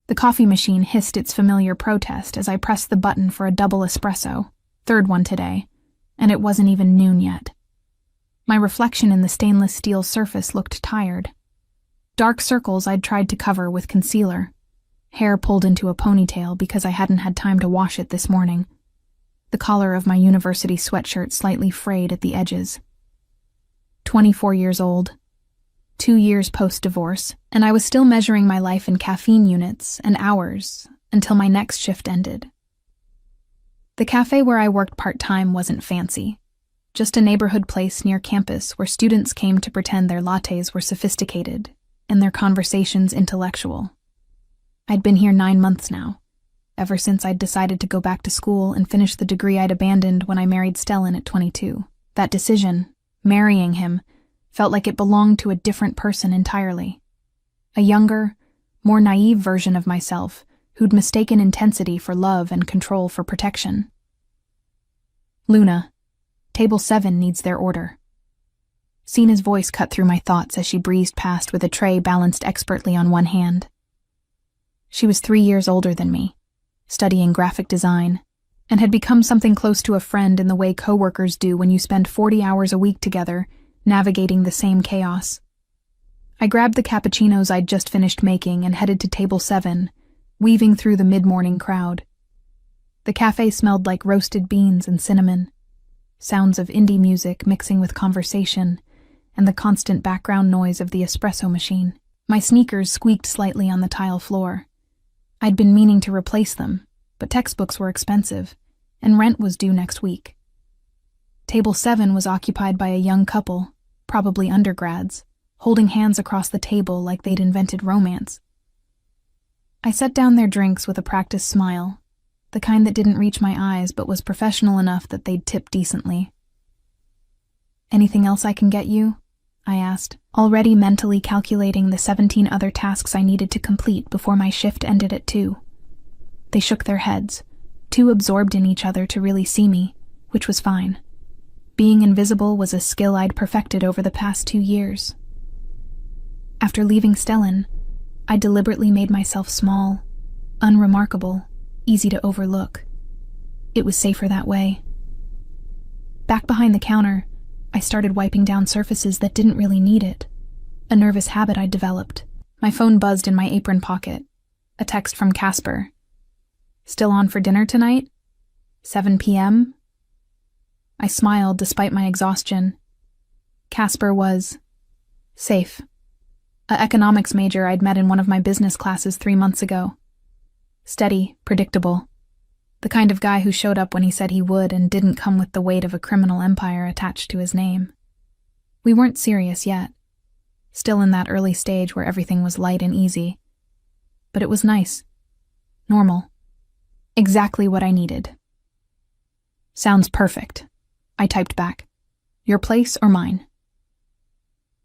The coffee machine hissed its familiar protest as I pressed the button for a double espresso, third one today, and it wasn't even noon yet. My reflection in the stainless steel surface looked tired. Dark circles I'd tried to cover with concealer. Hair pulled into a ponytail because I hadn't had time to wash it this morning. The collar of my university sweatshirt slightly frayed at the edges. 24 years old. 2 years post-divorce, and I was still measuring my life in caffeine units and hours until my next shift ended. The cafe where I worked part-time wasn't fancy. Just a neighborhood place near campus where students came to pretend their lattes were sophisticated and their conversations intellectual. I'd been here 9 months now, ever since I'd decided to go back to school and finish the degree I'd abandoned when I married Stellan at 22. That decision, marrying him, felt like it belonged to a different person entirely. A younger, more naive version of myself who'd mistaken intensity for love and control for protection. Luna, Table 7 needs their order. Sina's voice cut through my thoughts as she breezed past with a tray balanced expertly on one hand. She was 3 years older than me, studying graphic design, and had become something close to a friend in the way coworkers do when you spend 40 hours a week together, navigating the same chaos. I grabbed the cappuccinos I'd just finished making and headed to Table 7, weaving through the mid-morning crowd. The cafe smelled like roasted beans and cinnamon, sounds of indie music mixing with conversation, and the constant background noise of the espresso machine. My sneakers squeaked slightly on the tile floor. I'd been meaning to replace them, but textbooks were expensive, and rent was due next week. Table 7 was occupied by a young couple, probably undergrads, holding hands across the table like they'd invented romance. I set down their drinks with a practiced smile, the kind that didn't reach my eyes but was professional enough that they'd tip decently. "Anything else I can get you?" I asked, already mentally calculating the 17 other tasks I needed to complete before my shift ended at 2. They shook their heads, too absorbed in each other to really see me, which was fine. Being invisible was a skill I'd perfected over the past 2 years. After leaving Stellan, I deliberately made myself small, unremarkable, easy to overlook. It was safer that way. Back behind the counter, I started wiping down surfaces that didn't really need it, a nervous habit I'd developed. My phone buzzed in my apron pocket, a text from Casper. "Still on for dinner tonight? 7 p.m.? I smiled despite my exhaustion. Casper was safe. An economics major I'd met in one of my business classes 3 months ago. Steady, predictable. The kind of guy who showed up when he said he would and didn't come with the weight of a criminal empire attached to his name. We weren't serious yet. Still in that early stage where everything was light and easy. But it was nice. Normal. Exactly what I needed. "Sounds perfect," I typed back. "Your place or mine?"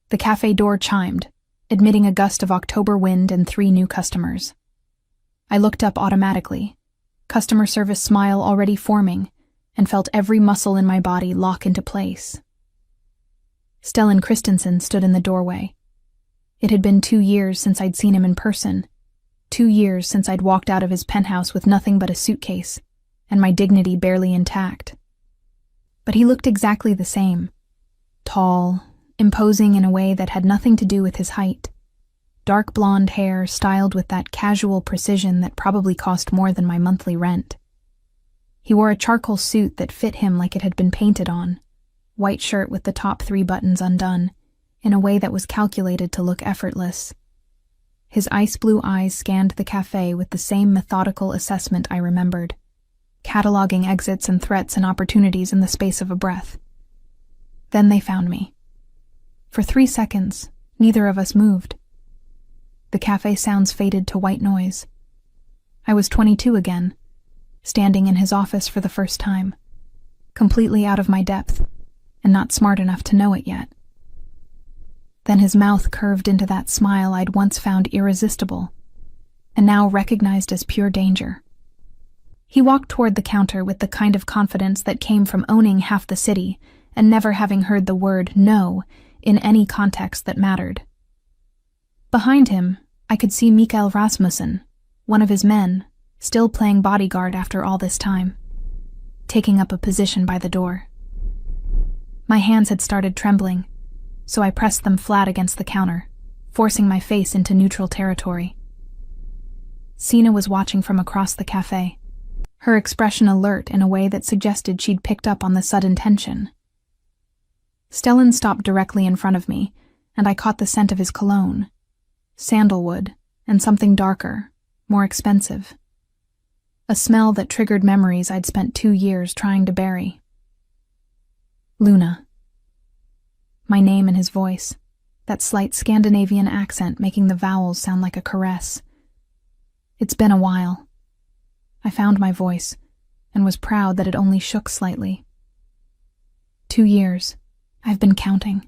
The cafe door chimed, admitting a gust of October wind and 3 new customers. I looked up automatically, customer service smile already forming, and felt every muscle in my body lock into place. Stellan Christensen stood in the doorway. It had been 2 years since I'd seen him in person, 2 years since I'd walked out of his penthouse with nothing but a suitcase, and my dignity barely intact. But he looked exactly the same. Tall, imposing in a way that had nothing to do with his height. Dark blonde hair styled with that casual precision that probably cost more than my monthly rent. He wore a charcoal suit that fit him like it had been painted on, white shirt with the top 3 buttons undone, in a way that was calculated to look effortless. His ice blue eyes scanned the cafe with the same methodical assessment I remembered, cataloging exits and threats and opportunities in the space of a breath. Then they found me. For 3 seconds, neither of us moved. The cafe sounds faded to white noise. I was 22 again, standing in his office for the first time, completely out of my depth, and not smart enough to know it yet. Then his mouth curved into that smile I'd once found irresistible, and now recognized as pure danger. He walked toward the counter with the kind of confidence that came from owning half the city and never having heard the word no in any context that mattered. Behind him, I could see Mikael Rasmussen, one of his men, still playing bodyguard after all this time, taking up a position by the door. My hands had started trembling, so I pressed them flat against the counter, forcing my face into neutral territory. Sina was watching from across the cafe, her expression alert in a way that suggested she'd picked up on the sudden tension. Stellan stopped directly in front of me, and I caught the scent of his cologne, sandalwood, and something darker, more expensive. A smell that triggered memories I'd spent 2 years trying to bury. Luna. My name in his voice, that slight Scandinavian accent making the vowels sound like a caress. It's been a while. I found my voice, and was proud that it only shook slightly. 2 years. I've been counting.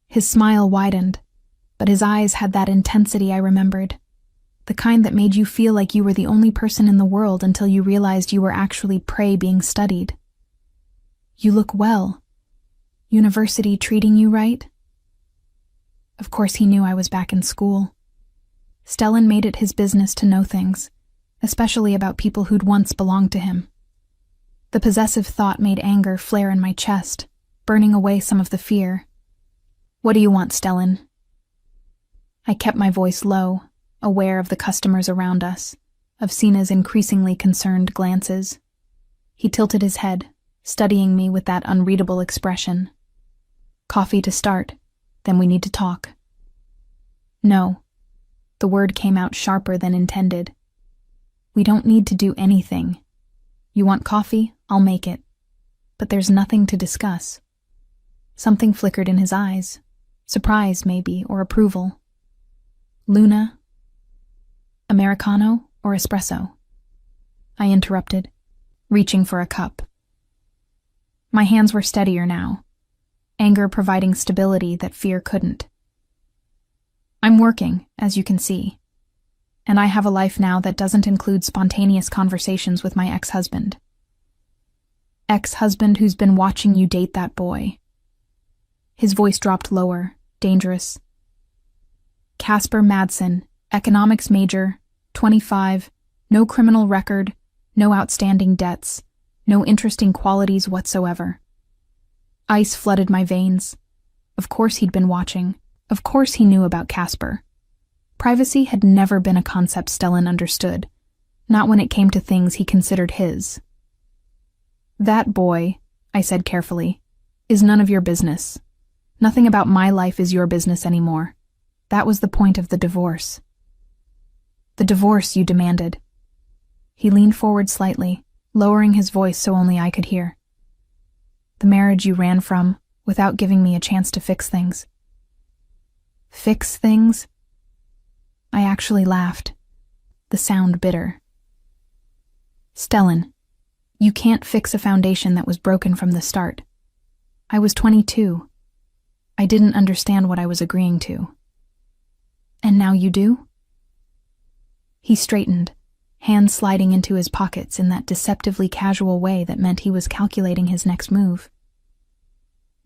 His smile widened, but his eyes had that intensity I remembered, the kind that made you feel like you were the only person in the world until you realized you were actually prey being studied. You look well. University treating you right? Of course he knew I was back in school. Stellan made it his business to know things, especially about people who'd once belonged to him. The possessive thought made anger flare in my chest, burning away some of the fear. What do you want, Stellan? I kept my voice low, aware of the customers around us, of Sina's increasingly concerned glances. He tilted his head, studying me with that unreadable expression. Coffee to start, then we need to talk. No. The word came out sharper than intended. We don't need to do anything. You want coffee? I'll make it. But there's nothing to discuss. Something flickered in his eyes. Surprise, maybe, or approval. Luna? Americano or espresso? I interrupted, reaching for a cup. My hands were steadier now, anger providing stability that fear couldn't. I'm working, as you can see, and I have a life now that doesn't include spontaneous conversations with my ex-husband. Ex-husband who's been watching you date that boy. His voice dropped lower, dangerous. Casper Madsen, economics major, 25, no criminal record, no outstanding debts, no interesting qualities whatsoever. Ice flooded my veins. Of course he'd been watching. Of course he knew about Casper. Privacy had never been a concept Stellan understood, not when it came to things he considered his. That boy, I said carefully, is none of your business. Nothing about my life is your business anymore. That was the point of the divorce. The divorce you demanded. He leaned forward slightly, lowering his voice so only I could hear. The marriage you ran from, without giving me a chance to fix things. Fix things? I actually laughed, the sound bitter. Stellan, you can't fix a foundation that was broken from the start. I was 22. I didn't understand what I was agreeing to. And now you do? He straightened, hands sliding into his pockets in that deceptively casual way that meant he was calculating his next move.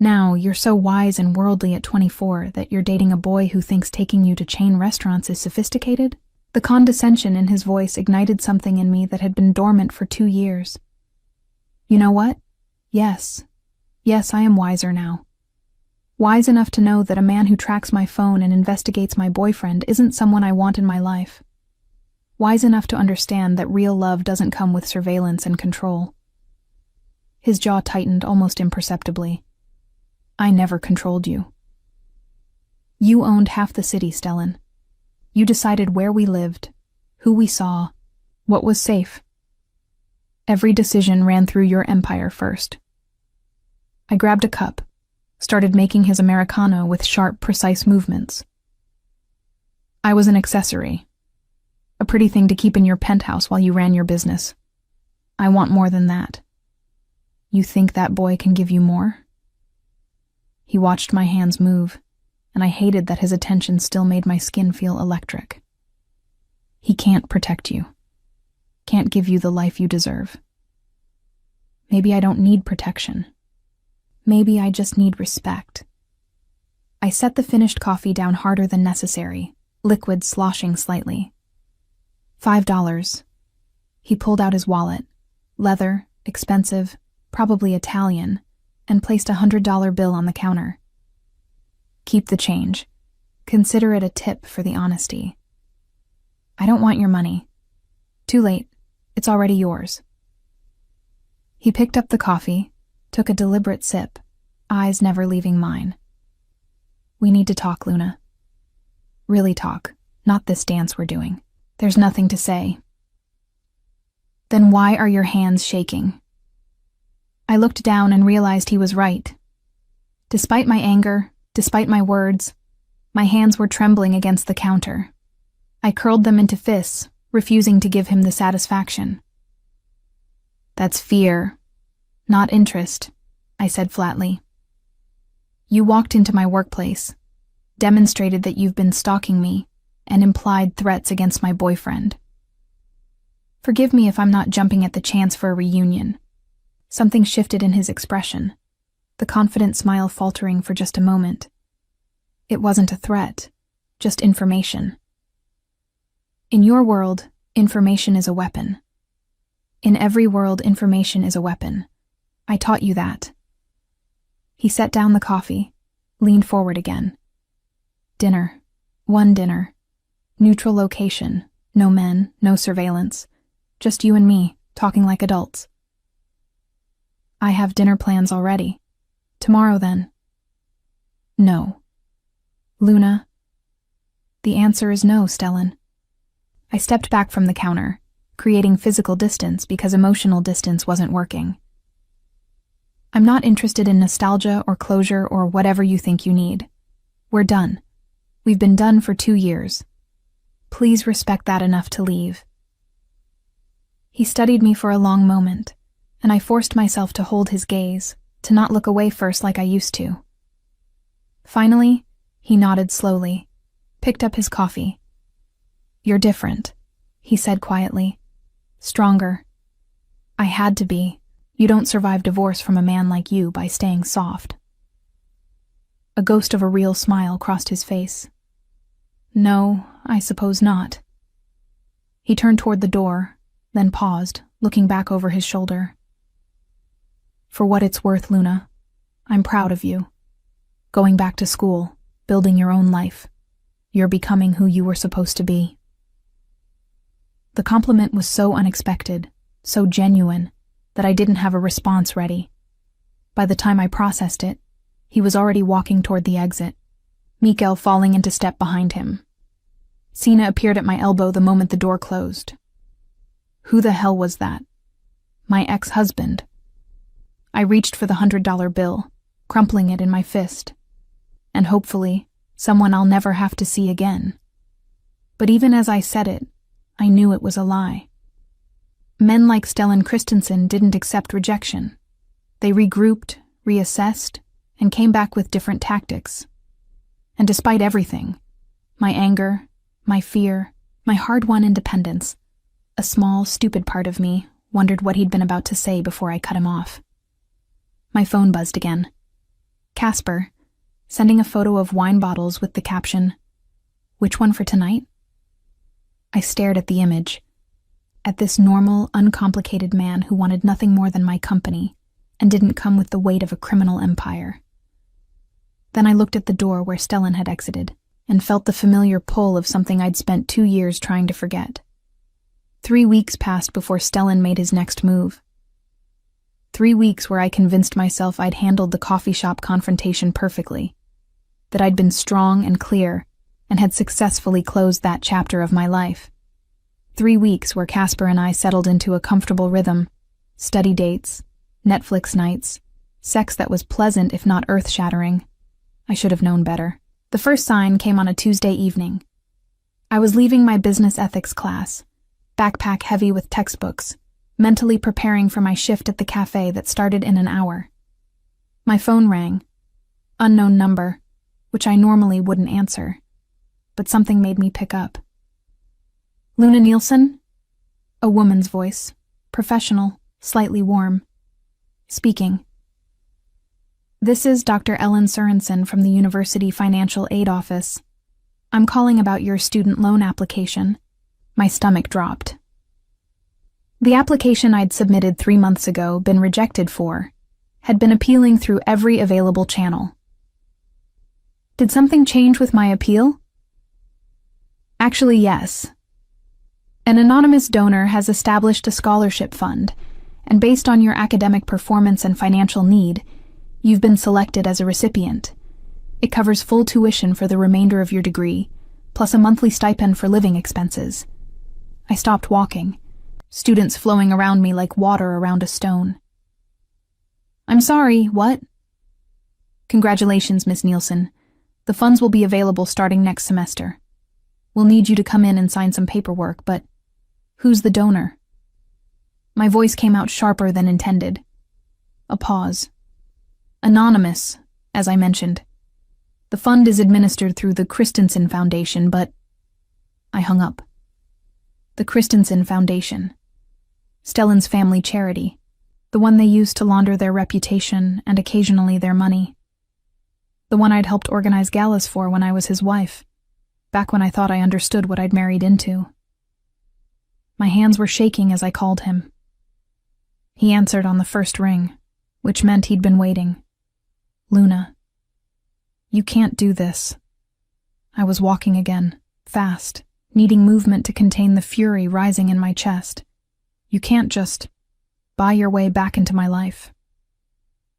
Now, you're so wise and worldly at 24 that you're dating a boy who thinks taking you to chain restaurants is sophisticated? The condescension in his voice ignited something in me that had been dormant for 2 years. You know what? Yes. Yes, I am wiser now. Wise enough to know that a man who tracks my phone and investigates my boyfriend isn't someone I want in my life. Wise enough to understand that real love doesn't come with surveillance and control. His jaw tightened almost imperceptibly. I never controlled you. You owned half the city, Stellan. You decided where we lived, who we saw, what was safe. Every decision ran through your empire first. I grabbed a cup, started making his Americano with sharp, precise movements. I was an accessory, a pretty thing to keep in your penthouse while you ran your business. I want more than that. You think that boy can give you more? He watched my hands move, and I hated that his attention still made my skin feel electric. He can't protect you. Can't give you the life you deserve. Maybe I don't need protection. Maybe I just need respect. I set the finished coffee down harder than necessary, liquid sloshing slightly. $5. He pulled out his wallet, leather, expensive, probably Italian, and placed a $100 bill on the counter. Keep the change. Consider it a tip for the honesty. I don't want your money. Too late. It's already yours. He picked up the coffee, took a deliberate sip, eyes never leaving mine. We need to talk, Luna. Really talk, not this dance we're doing. There's nothing to say. Then why are your hands shaking? I looked down and realized he was right. Despite my anger, despite my words, my hands were trembling against the counter. I curled them into fists, refusing to give him the satisfaction. That's fear, not interest, I said flatly. You walked into my workplace, demonstrated that you've been stalking me, and implied threats against my boyfriend. Forgive me if I'm not jumping at the chance for a reunion. Something shifted in his expression, the confident smile faltering for just a moment. It wasn't a threat, just information. In your world, information is a weapon. In every world, information is a weapon. I taught you that. He set down the coffee, leaned forward again. Dinner. One dinner. Neutral location. No men, no surveillance. Just you and me, talking like adults. I have dinner plans already. Tomorrow, then. No. Luna. The answer is no, Stellan. I stepped back from the counter, creating physical distance because emotional distance wasn't working. I'm not interested in nostalgia or closure or whatever you think you need. We're done. We've been done for 2 years. Please respect that enough to leave. He studied me for a long moment, and I forced myself to hold his gaze, to not look away first like I used to. Finally, he nodded slowly, picked up his coffee. You're different, he said quietly. Stronger. I had to be. You don't survive divorce from a man like you by staying soft. A ghost of a real smile crossed his face. No, I suppose not. He turned toward the door, then paused, looking back over his shoulder. For what it's worth, Luna, I'm proud of you. Going back to school, building your own life. You're becoming who you were supposed to be. The compliment was so unexpected, so genuine, that I didn't have a response ready. By the time I processed it, he was already walking toward the exit, Mikael falling into step behind him. Sina appeared at my elbow the moment the door closed. Who the hell was that? My ex-husband. I reached for the $100 bill, crumpling it in my fist. And hopefully, someone I'll never have to see again. But even as I said it, I knew it was a lie. Men like Stellan Christensen didn't accept rejection. They regrouped, reassessed, and came back with different tactics. And despite everything, my anger, my fear, my hard-won independence, a small, stupid part of me wondered what he'd been about to say before I cut him off. My phone buzzed again. Casper, sending a photo of wine bottles with the caption, "Which one for tonight?" I stared at the image, at this normal, uncomplicated man who wanted nothing more than my company and didn't come with the weight of a criminal empire. Then I looked at the door where Stellan had exited and felt the familiar pull of something I'd spent 2 years trying to forget. 3 weeks passed before Stellan made his next move. 3 weeks where I convinced myself I'd handled the coffee shop confrontation perfectly, that I'd been strong and clear and had successfully closed that chapter of my life. 3 weeks where Casper and I settled into a comfortable rhythm, study dates, Netflix nights, sex that was pleasant if not earth-shattering. I should have known better. The first sign came on a Tuesday evening. I was leaving my business ethics class, backpack heavy with textbooks, mentally preparing for my shift at the cafe that started in an hour. My phone rang. Unknown number, which I normally wouldn't answer, but something made me pick up. Luna Nielsen? A woman's voice, professional, slightly warm. Speaking. This is Dr. Ellen Sorensen from the University Financial Aid Office. I'm calling about your student loan application. My stomach dropped. The application I'd submitted 3 months ago, been rejected for, had been appealing through every available channel. Did something change with my appeal? Actually, yes. An anonymous donor has established a scholarship fund, and based on your academic performance and financial need, you've been selected as a recipient. It covers full tuition for the remainder of your degree, plus a monthly stipend for living expenses. I stopped walking, students flowing around me like water around a stone. I'm sorry, what? Congratulations, Miss Nielsen. The funds will be available starting next semester. We'll need you to come in and sign some paperwork, but who's the donor? My voice came out sharper than intended. A pause. Anonymous, as I mentioned. The fund is administered through the Christensen Foundation, but I hung up. The Christensen Foundation. Stellan's family charity. The one they used to launder their reputation and occasionally their money. The one I'd helped organize galas for when I was his wife, back when I thought I understood what I'd married into. My hands were shaking as I called him. He answered on the first ring, which meant he'd been waiting. Luna. You can't do this. I was walking again, fast, needing movement to contain the fury rising in my chest. You can't just buy your way back into my life.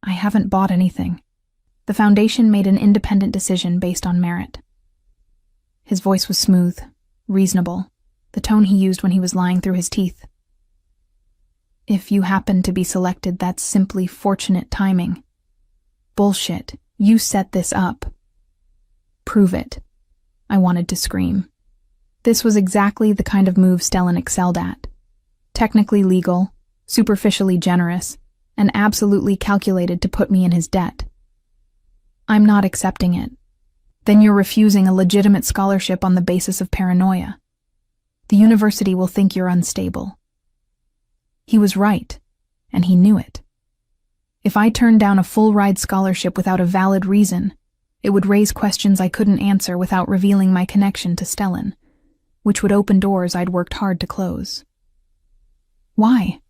I haven't bought anything. The foundation made an independent decision based on merit. His voice was smooth, reasonable, the tone he used when he was lying through his teeth. If you happen to be selected, that's simply fortunate timing. Bullshit. You set this up. Prove it. I wanted to scream. This was exactly the kind of move Stellan excelled at. Technically legal, superficially generous, and absolutely calculated to put me in his debt. I'm not accepting it. Then you're refusing a legitimate scholarship on the basis of paranoia. The university will think you're unstable. He was right, and he knew it. If I turned down a full-ride scholarship without a valid reason, it would raise questions I couldn't answer without revealing my connection to Stellan, which would open doors I'd worked hard to close. Why?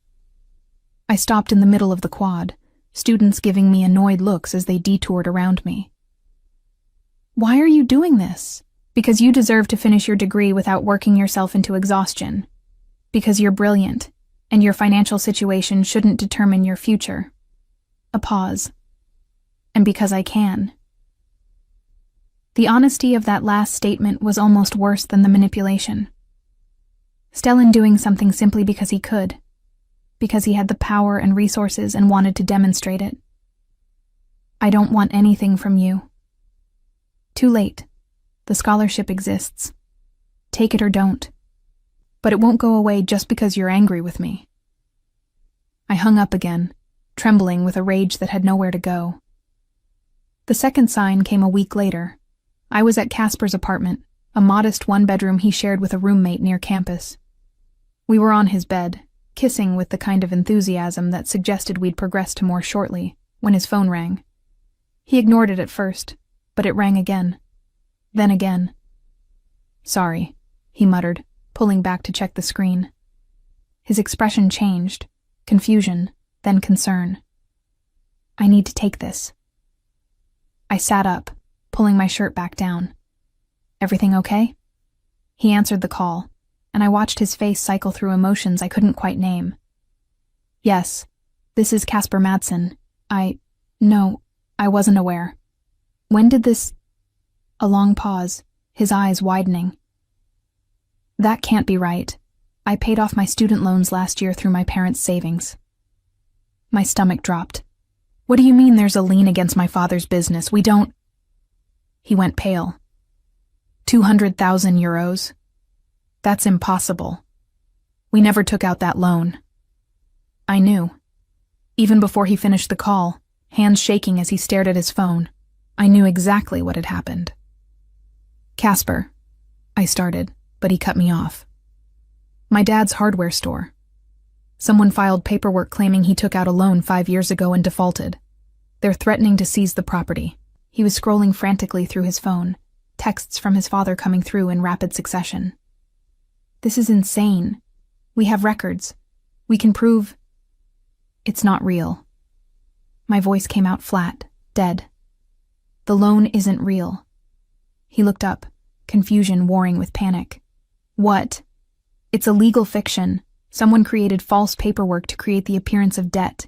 I stopped in the middle of the quad, students giving me annoyed looks as they detoured around me. Why are you doing this? Because you deserve to finish your degree without working yourself into exhaustion. Because you're brilliant, and your financial situation shouldn't determine your future. A pause. And because I can. The honesty of that last statement was almost worse than the manipulation. Stellan doing something simply because he could. Because he had the power and resources and wanted to demonstrate it. I don't want anything from you. Too late. The scholarship exists. Take it or don't. But it won't go away just because you're angry with me. I hung up again, trembling with a rage that had nowhere to go. The second sign came a week later. I was at Casper's apartment, a modest one-bedroom he shared with a roommate near campus. We were on his bed, kissing with the kind of enthusiasm that suggested we'd progress to more shortly, when his phone rang. He ignored it at first, but it rang again. Then again. Sorry, he muttered, pulling back to check the screen. His expression changed, confusion, then concern. I need to take this. I sat up, pulling my shirt back down. Everything okay? He answered the call, and I watched his face cycle through emotions I couldn't quite name. Yes, this is Casper Madsen. No, I wasn't aware. When did this... A long pause, his eyes widening. That can't be right. I paid off my student loans last year through my parents' savings. My stomach dropped. What do you mean there's a lien against my father's business? We don't... He went pale. 200,000 euros. That's impossible. We never took out that loan. I knew. Even before he finished the call, hands shaking as he stared at his phone, I knew exactly what had happened. Casper, I started, but he cut me off. My dad's hardware store. Someone filed paperwork claiming he took out a loan 5 years ago and defaulted. They're threatening to seize the property. He was scrolling frantically through his phone, texts from his father coming through in rapid succession. This is insane. We have records. We can prove... It's not real. My voice came out flat, dead. The loan isn't real. He looked up, confusion warring with panic. What? It's a legal fiction. Someone created false paperwork to create the appearance of debt.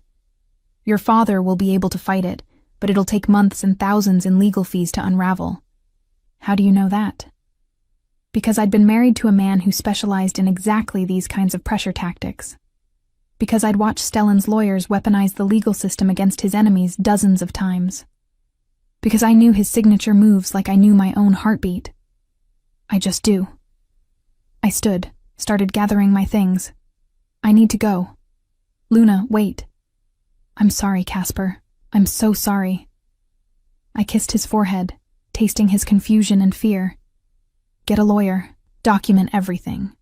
Your father will be able to fight it, but it'll take months and thousands in legal fees to unravel. How do you know that? Because I'd been married to a man who specialized in exactly these kinds of pressure tactics. Because I'd watched Stellan's lawyers weaponize the legal system against his enemies dozens of times. Because I knew his signature moves like I knew my own heartbeat. I just do. I stood, started gathering my things. I need to go. Luna, wait. I'm sorry, Casper. I'm so sorry. I kissed his forehead, tasting his confusion and fear. Get a lawyer. Document everything.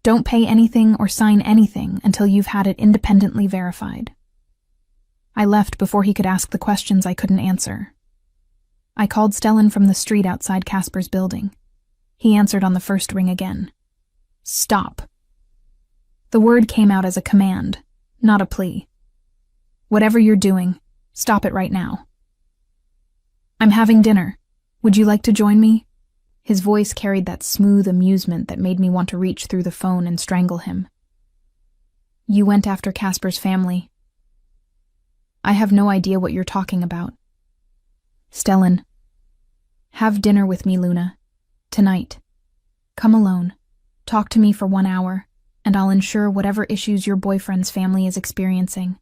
Don't pay anything or sign anything until you've had it independently verified. I left before he could ask the questions I couldn't answer. I called Stellan from the street outside Casper's building. He answered on the first ring again. Stop. The word came out as a command, not a plea. Whatever you're doing, stop it right now. I'm having dinner. Would you like to join me? His voice carried that smooth amusement that made me want to reach through the phone and strangle him. You went after Casper's family. I have no idea what you're talking about. Stellan. Have dinner with me, Luna. Tonight. Come alone. Talk to me for 1 hour, and I'll ensure whatever issues your boyfriend's family is experiencing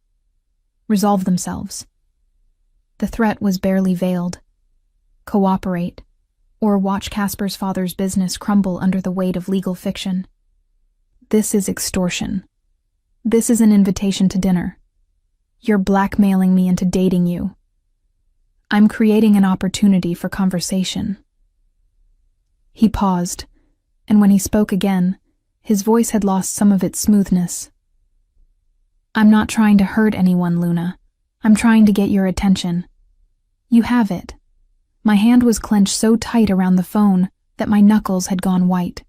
resolve themselves. The threat was barely veiled. Cooperate, or watch Casper's father's business crumble under the weight of legal fiction. This is extortion. This is an invitation to dinner. You're blackmailing me into dating you. I'm creating an opportunity for conversation. He paused, and when he spoke again, his voice had lost some of its smoothness. I'm not trying to hurt anyone, Luna. I'm trying to get your attention. You have it. My hand was clenched so tight around the phone that my knuckles had gone white.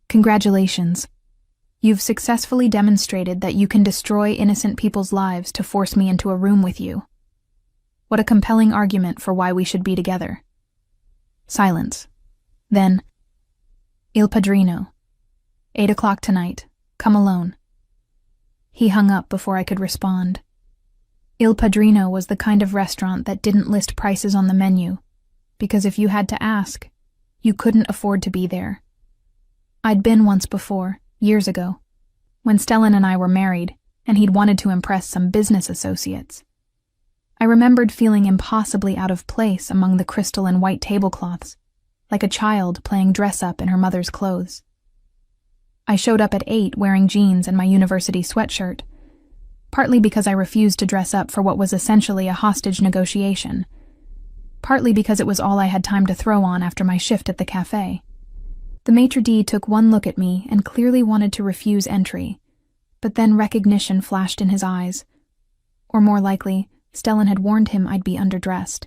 Congratulations. You've successfully demonstrated that you can destroy innocent people's lives to force me into a room with you. What a compelling argument for why we should be together. Silence. Then, Il Padrino. 8 o'clock tonight. Come alone. He hung up before I could respond. Il Padrino was the kind of restaurant that didn't list prices on the menu, because if you had to ask, you couldn't afford to be there. I'd been once before, years ago, when Stellan and I were married, and he'd wanted to impress some business associates. I remembered feeling impossibly out of place among the crystal and white tablecloths, like a child playing dress-up in her mother's clothes. I showed up at 8 wearing jeans and my university sweatshirt, partly because I refused to dress up for what was essentially a hostage negotiation, partly because it was all I had time to throw on after my shift at the cafe. The maitre d' took one look at me and clearly wanted to refuse entry, but then recognition flashed in his eyes. Or more likely, Stellan had warned him I'd be underdressed.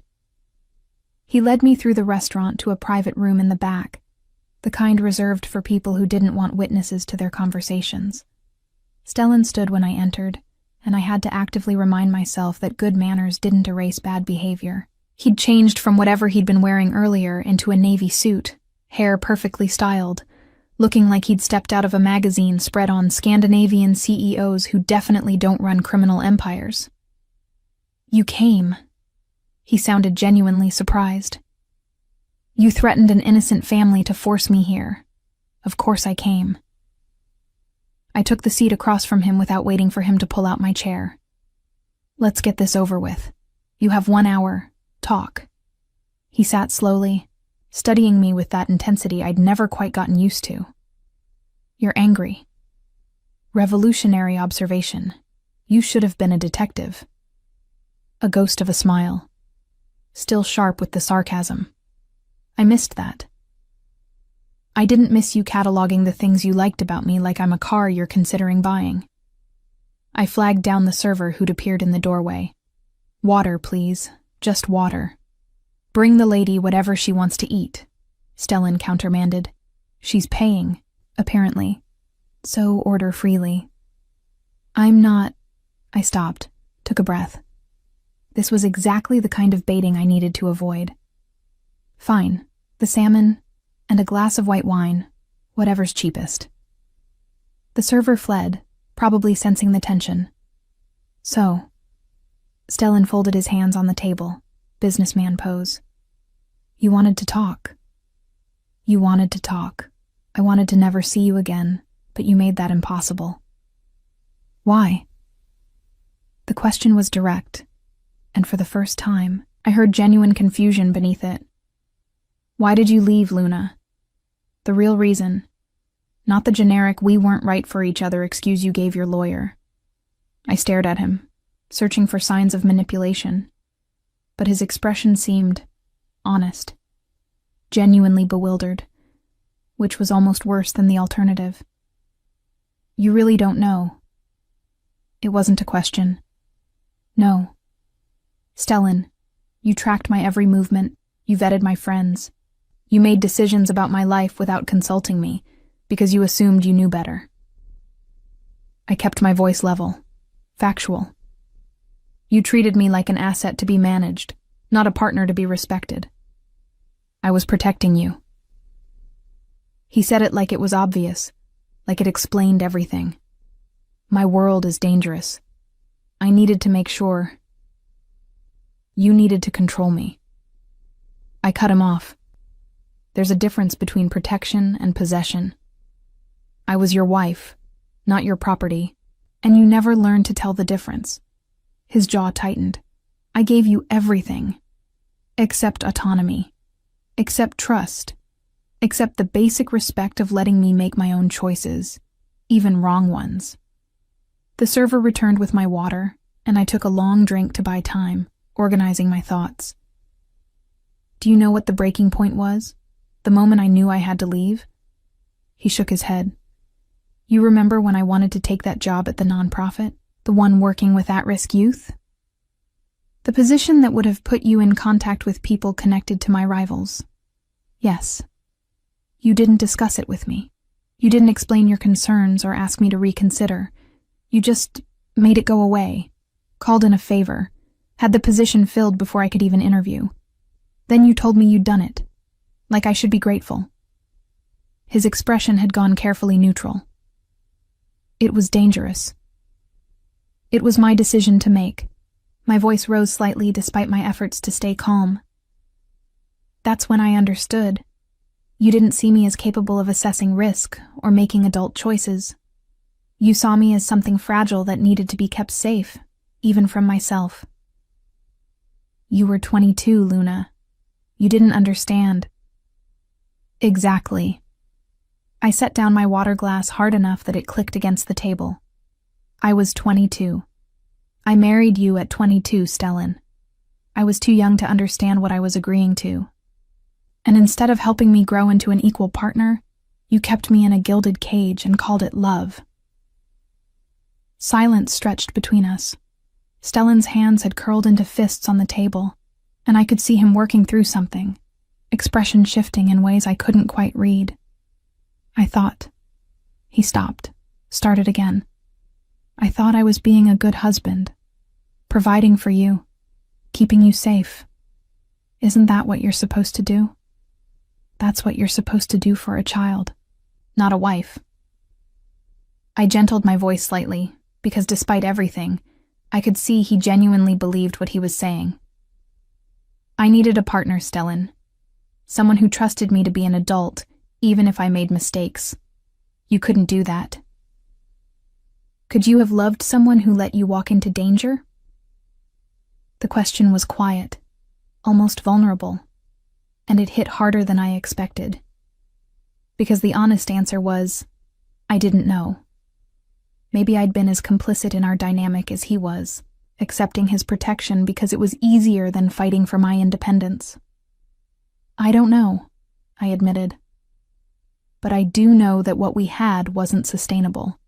He led me through the restaurant to a private room in the back, the kind reserved for people who didn't want witnesses to their conversations. Stellan stood when I entered, and I had to actively remind myself that good manners didn't erase bad behavior. He'd changed from whatever he'd been wearing earlier into a navy suit, hair perfectly styled, looking like he'd stepped out of a magazine spread on Scandinavian CEOs who definitely don't run criminal empires. You came. He sounded genuinely surprised. You threatened an innocent family to force me here. Of course I came. I took the seat across from him without waiting for him to pull out my chair. Let's get this over with. You have 1 hour. Talk. He sat slowly, studying me with that intensity I'd never quite gotten used to. You're angry. Revolutionary observation. You should have been a detective. A ghost of a smile. Still sharp with the sarcasm. I missed that. I didn't miss you cataloging the things you liked about me like I'm a car you're considering buying. I flagged down the server who'd appeared in the doorway. Water, please. Just water. Bring the lady whatever she wants to eat, Stellan countermanded. She's paying, apparently. so order freely. I'm not... I stopped, took a breath. This was exactly the kind of baiting I needed to avoid. Fine, the salmon and a glass of white wine, whatever's cheapest. The server fled, probably sensing the tension. So, Stellan folded his hands on the table, businessman pose. You wanted to talk. You wanted to talk. I wanted to never see you again, but you made that impossible. Why? The question was direct, and for the first time, I heard genuine confusion beneath it. Why did you leave, Luna? The real reason. Not the generic "we weren't right for each other" excuse you gave your lawyer. I stared at him, searching for signs of manipulation, but his expression seemed honest, genuinely bewildered, which was almost worse than the alternative. You really don't know. It wasn't a question. No. Stellan, you tracked my every movement, you vetted my friends. You made decisions about my life without consulting me, because you assumed you knew better. I kept my voice level, factual. You treated me like an asset to be managed, not a partner to be respected. I was protecting you. He said it like it was obvious, like it explained everything. My world is dangerous. I needed to make sure. You needed to control me. I cut him off. There's a difference between protection and possession. I was your wife, not your property, and you never learned to tell the difference. His jaw tightened. I gave you everything, except autonomy, except trust, except the basic respect of letting me make my own choices, even wrong ones. The server returned with my water, and I took a long drink to buy time, organizing my thoughts. Do you know what the breaking point was? The moment I knew I had to leave? He shook his head. You remember when I wanted to take that job at the nonprofit? The one working with at-risk youth? The position that would have put you in contact with people connected to my rivals. Yes. You didn't discuss it with me. You didn't explain your concerns or ask me to reconsider. You just made it go away, called in a favor, had the position filled before I could even interview. Then you told me you'd done it, like I should be grateful. His expression had gone carefully neutral. It was dangerous. It was my decision to make. My voice rose slightly despite my efforts to stay calm. That's when I understood. You didn't see me as capable of assessing risk or making adult choices. You saw me as something fragile that needed to be kept safe, even from myself. You were 22, Luna. You didn't understand. Exactly. I set down my water glass hard enough that it clicked against the table. I was 22. I married you at 22, Stellan. I was too young to understand what I was agreeing to. And instead of helping me grow into an equal partner, you kept me in a gilded cage and called it love. Silence stretched between us. Stellan's hands had curled into fists on the table, and I could see him working through something, expression shifting in ways I couldn't quite read. I thought. He stopped, started again. I thought I was being a good husband, providing for you, keeping you safe. Isn't that what you're supposed to do? That's what you're supposed to do for a child, not a wife. I gentled my voice slightly, because despite everything, I could see he genuinely believed what he was saying. I needed a partner, Stellan. Someone who trusted me to be an adult, even if I made mistakes. You couldn't do that. Could you have loved someone who let you walk into danger? The question was quiet, almost vulnerable, and it hit harder than I expected. Because the honest answer was, I didn't know. Maybe I'd been as complicit in our dynamic as he was, accepting his protection because it was easier than fighting for my independence. I don't know, I admitted. But I do know that what we had wasn't sustainable.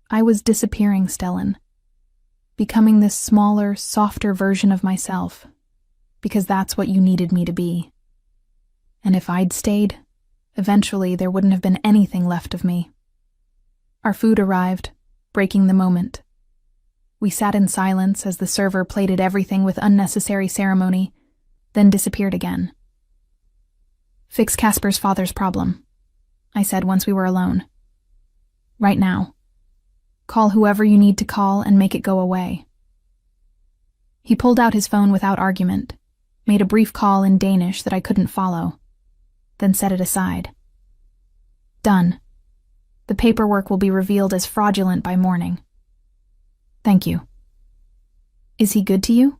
I was disappearing, Stellan, becoming this smaller, softer version of myself, because that's what you needed me to be. And if I'd stayed, eventually there wouldn't have been anything left of me. Our food arrived, breaking the moment. We sat in silence as the server plated everything with unnecessary ceremony, then disappeared again. "Fix Casper's father's problem," I said once we were alone. "Right now. Call whoever you need to call and make it go away." He pulled out his phone without argument, made a brief call in Danish that I couldn't follow, then set it aside. "Done. The paperwork will be revealed as fraudulent by morning." "Thank you." "Is he good to you?"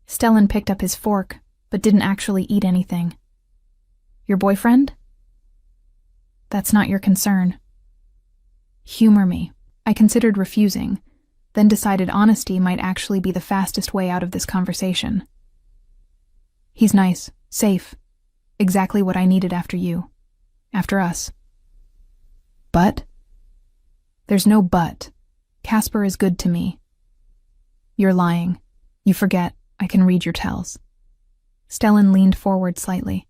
Stellan picked up his fork, but didn't actually eat anything. "Your boyfriend?" "That's not your concern." "Humor me." I considered refusing, then decided honesty might actually be the fastest way out of this conversation. "He's nice, safe, exactly what I needed after you. After us." "But?" "There's no but. Casper is good to me." "You're lying. You forget. I can read your tells." Stellan leaned forward slightly.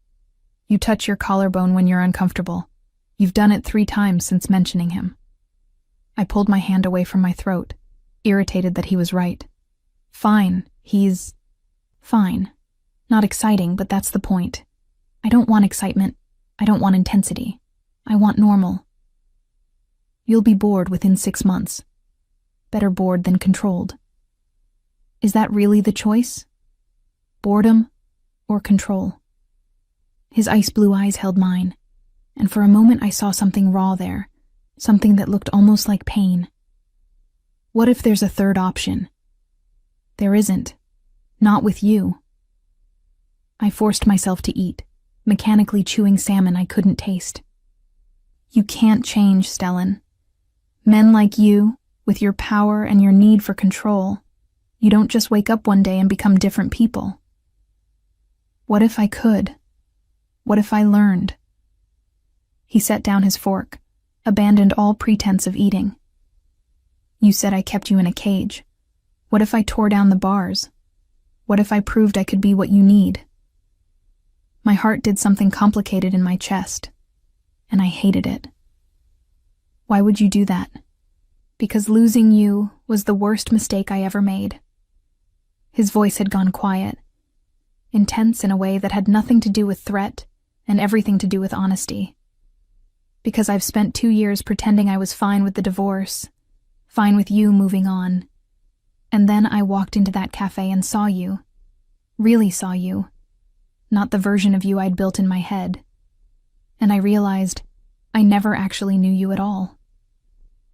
"You touch your collarbone when you're uncomfortable. You've done it 3 times since mentioning him." I pulled my hand away from my throat, irritated that he was right. "Fine, he's fine. Not exciting, but that's the point. I don't want excitement. I don't want intensity. I want normal. You'll be bored within 6 months. Better bored than controlled. Is that really the choice? Boredom or control?" His ice blue eyes held mine, and for a moment I saw something raw there, something that looked almost like pain. What if there's a third option? There isn't. Not with you. I forced myself to eat, mechanically chewing salmon I couldn't taste. "You can't change, Stellan. Men like you, with your power and your need for control, you don't just wake up one day and become different people." "What if I could? What if I learned?" He set down his fork, abandoned all pretense of eating. "You said I kept you in a cage. What if I tore down the bars? What if I proved I could be what you need?" My heart did something complicated in my chest, and I hated it. "Why would you do that?" "Because losing you was the worst mistake I ever made." His voice had gone quiet, intense in a way that had nothing to do with threat and everything to do with honesty. "Because I've spent 2 years pretending I was fine with the divorce, fine with you moving on. And then I walked into that cafe and saw you. Really saw you. Not the version of you I'd built in my head. And I realized I never actually knew you at all.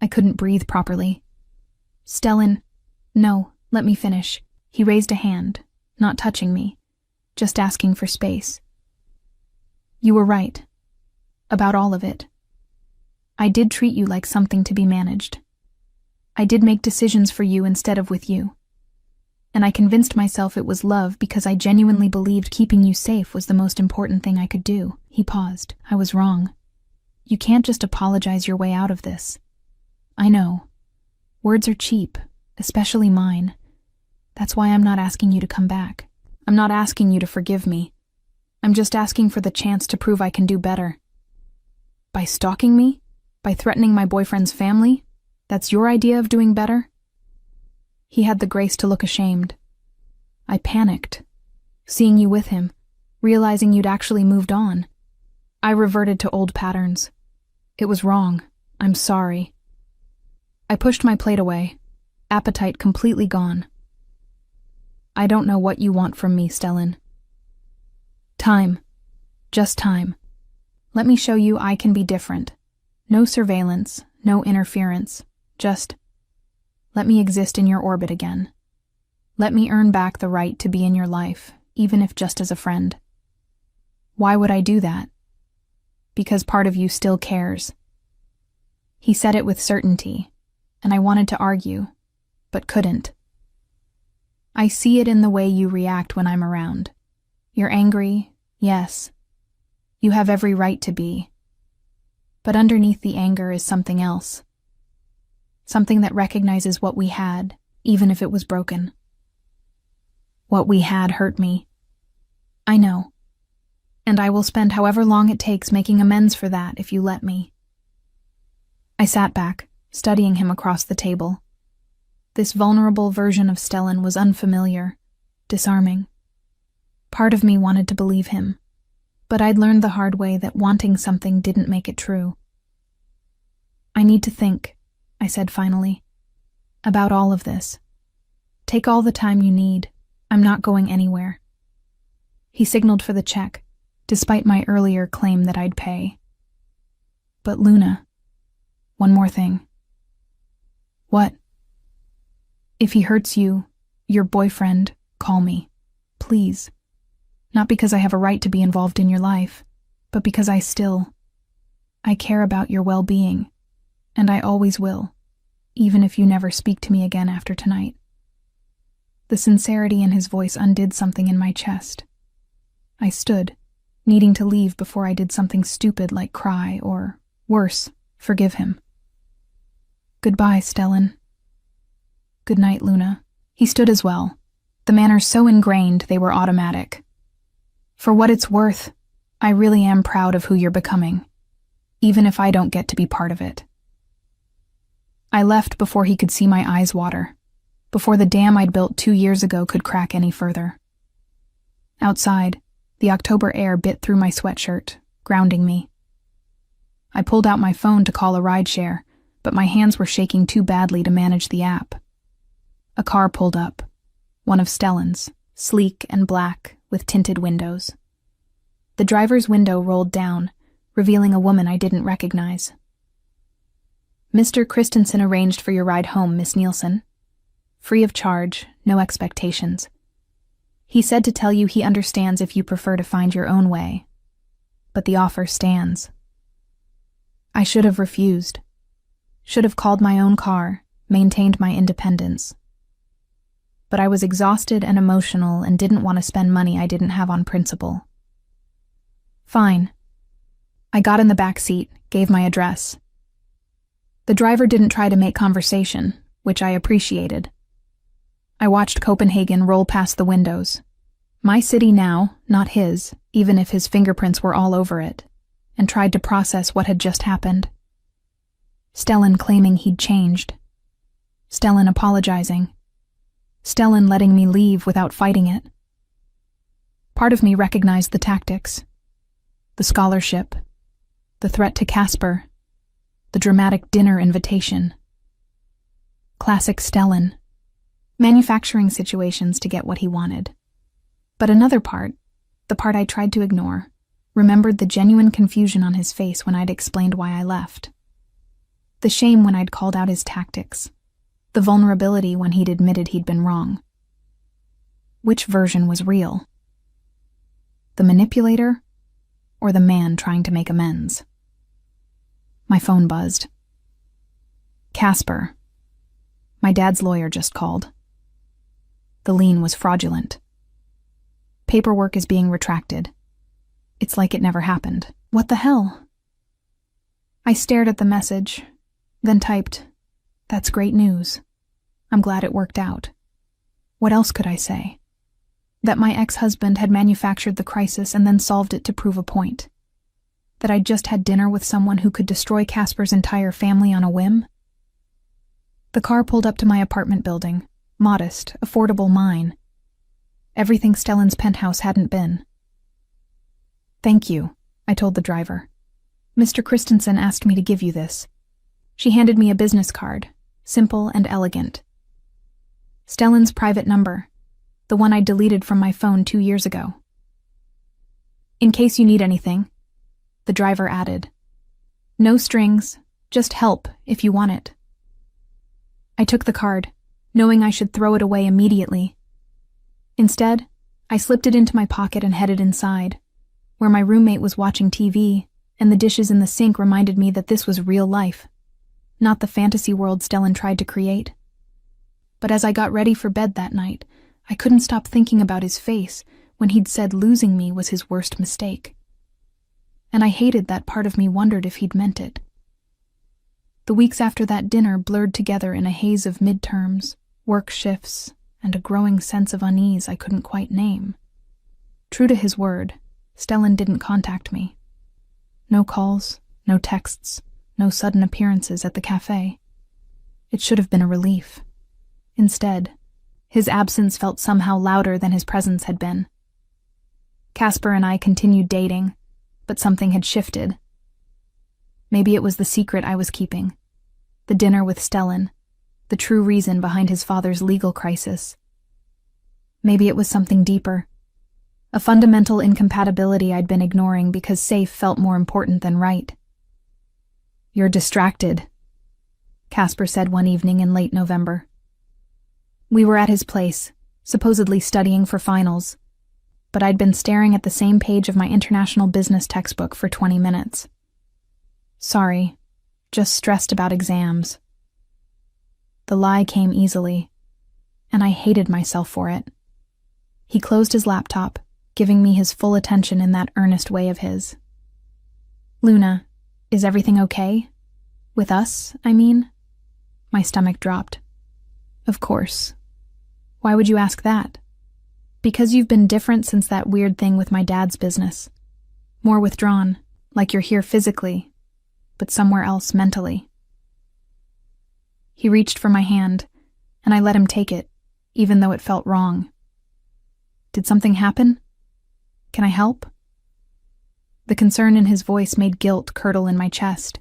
I couldn't breathe properly." "Stellan, no, let me finish." He raised a hand, not touching me, just asking for space. "You were right. About all of it. I did treat you like something to be managed. I did make decisions for you instead of with you. And I convinced myself it was love because I genuinely believed keeping you safe was the most important thing I could do." He paused. "I was wrong. You can't just apologize your way out of this. I know. Words are cheap, especially mine. That's why I'm not asking you to come back. I'm not asking you to forgive me. I'm just asking for the chance to prove I can do better." "By stalking me? By threatening my boyfriend's family? That's your idea of doing better?" He had the grace to look ashamed. "I panicked. Seeing you with him, realizing you'd actually moved on. I reverted to old patterns. It was wrong. I'm sorry." I pushed my plate away, appetite completely gone. "I don't know what you want from me, Stellan." "Time. Just time. Let me show you I can be different. No surveillance, no interference. Just let me exist in your orbit again. Let me earn back the right to be in your life, even if just as a friend." "Why would I do that?" "Because part of you still cares." He said it with certainty, and I wanted to argue, but couldn't. "I see it in the way you react when I'm around. You're angry, yes. You have every right to be. But underneath the anger is something else. Something that recognizes what we had, even if it was broken. What we had hurt me. I know. And I will spend however long it takes making amends for that if you let me." I sat back, studying him across the table. This vulnerable version of Stellan was unfamiliar, disarming. Part of me wanted to believe him, but I'd learned the hard way that wanting something didn't make it true. I need to think, I said finally, about all of this. Take all the time you need. I'm not going anywhere. He signaled for the check, despite my earlier claim that I'd pay. But Luna, one more thing. What? If he hurts you, your boyfriend, call me. Please. Not because I have a right to be involved in your life, but because I care about your well-being, and I always will, even if you never speak to me again after tonight. The sincerity in his voice undid something in my chest. I stood, needing to leave before I did something stupid like cry or, worse, forgive him. Goodbye, Stellan. Good night, Luna. He stood as well, the manners so ingrained they were automatic. For what it's worth, I really am proud of who you're becoming, even if I don't get to be part of it. I left before he could see my eyes water, before the dam I'd built 2 years ago could crack any further. Outside, the October air bit through my sweatshirt, grounding me. I pulled out my phone to call a rideshare, but my hands were shaking too badly to manage the app. A car pulled up, one of Stellan's, sleek and black, with tinted windows. The driver's window rolled down, revealing a woman I didn't recognize. Mr. Christensen arranged for your ride home, Miss Nielsen. Free of charge, no expectations. He said to tell you he understands if you prefer to find your own way. But the offer stands. I should have refused. Should have called my own car, maintained my independence. But I was exhausted and emotional and didn't want to spend money I didn't have on principle. Fine. I got in the back seat, gave my address. The driver didn't try to make conversation, which I appreciated. I watched Copenhagen roll past the windows. My city now, not his, even if his fingerprints were all over it, and tried to process what had just happened. Stellan claiming he'd changed. Stellan apologizing. Stellan letting me leave without fighting it. Part of me recognized the tactics. The scholarship. The threat to Casper. The dramatic dinner invitation. Classic Stellan. Manufacturing situations to get what he wanted. But another part, the part I tried to ignore, remembered the genuine confusion on his face when I'd explained why I left. The shame when I'd called out his tactics. The vulnerability when he'd admitted he'd been wrong. Which version was real? The manipulator, or the man trying to make amends? My phone buzzed. Casper. My dad's lawyer just called. The lien was fraudulent. Paperwork is being retracted. It's like it never happened. What the hell? I stared at the message, then typed, "That's great news. I'm glad it worked out." What else could I say? That my ex-husband had manufactured the crisis and then solved it to prove a point. That I'd just had dinner with someone who could destroy Casper's entire family on a whim? The car pulled up to my apartment building, modest, affordable mine. Everything Stellan's penthouse hadn't been. "Thank you," I told the driver. "Mr. Christensen asked me to give you this." She handed me a business card, simple and elegant. Stellan's private number, the one I deleted from my phone 2 years ago. "In case you need anything," the driver added. "No strings, just help if you want it." I took the card, knowing I should throw it away immediately. Instead, I slipped it into my pocket and headed inside, where my roommate was watching TV, and the dishes in the sink reminded me that this was real life, not the fantasy world Stellan tried to create. But as I got ready for bed that night, I couldn't stop thinking about his face when he'd said losing me was his worst mistake. And I hated that part of me wondered if he'd meant it. The weeks after that dinner blurred together in a haze of midterms, work shifts, and a growing sense of unease I couldn't quite name. True to his word, Stellan didn't contact me. No calls, no texts, no sudden appearances at the cafe. It should have been a relief. Instead, his absence felt somehow louder than his presence had been. Casper and I continued dating, but something had shifted. Maybe it was the secret I was keeping, the dinner with Stellan, the true reason behind his father's legal crisis. Maybe it was something deeper, a fundamental incompatibility I'd been ignoring because safe felt more important than right. "You're distracted," Casper said one evening in late November. We were at his place, supposedly studying for finals, but I'd been staring at the same page of my international business textbook for 20 minutes. "Sorry, just stressed about exams." The lie came easily, and I hated myself for it. He closed his laptop, giving me his full attention in that earnest way of his. "Luna, is everything okay? With us, I mean?" My stomach dropped. "Of course. Why would you ask that?" "Because you've been different since that weird thing with my dad's business. More withdrawn, like you're here physically, but somewhere else mentally." He reached for my hand, and I let him take it, even though it felt wrong. "Did something happen? Can I help?" The concern in his voice made guilt curdle in my chest.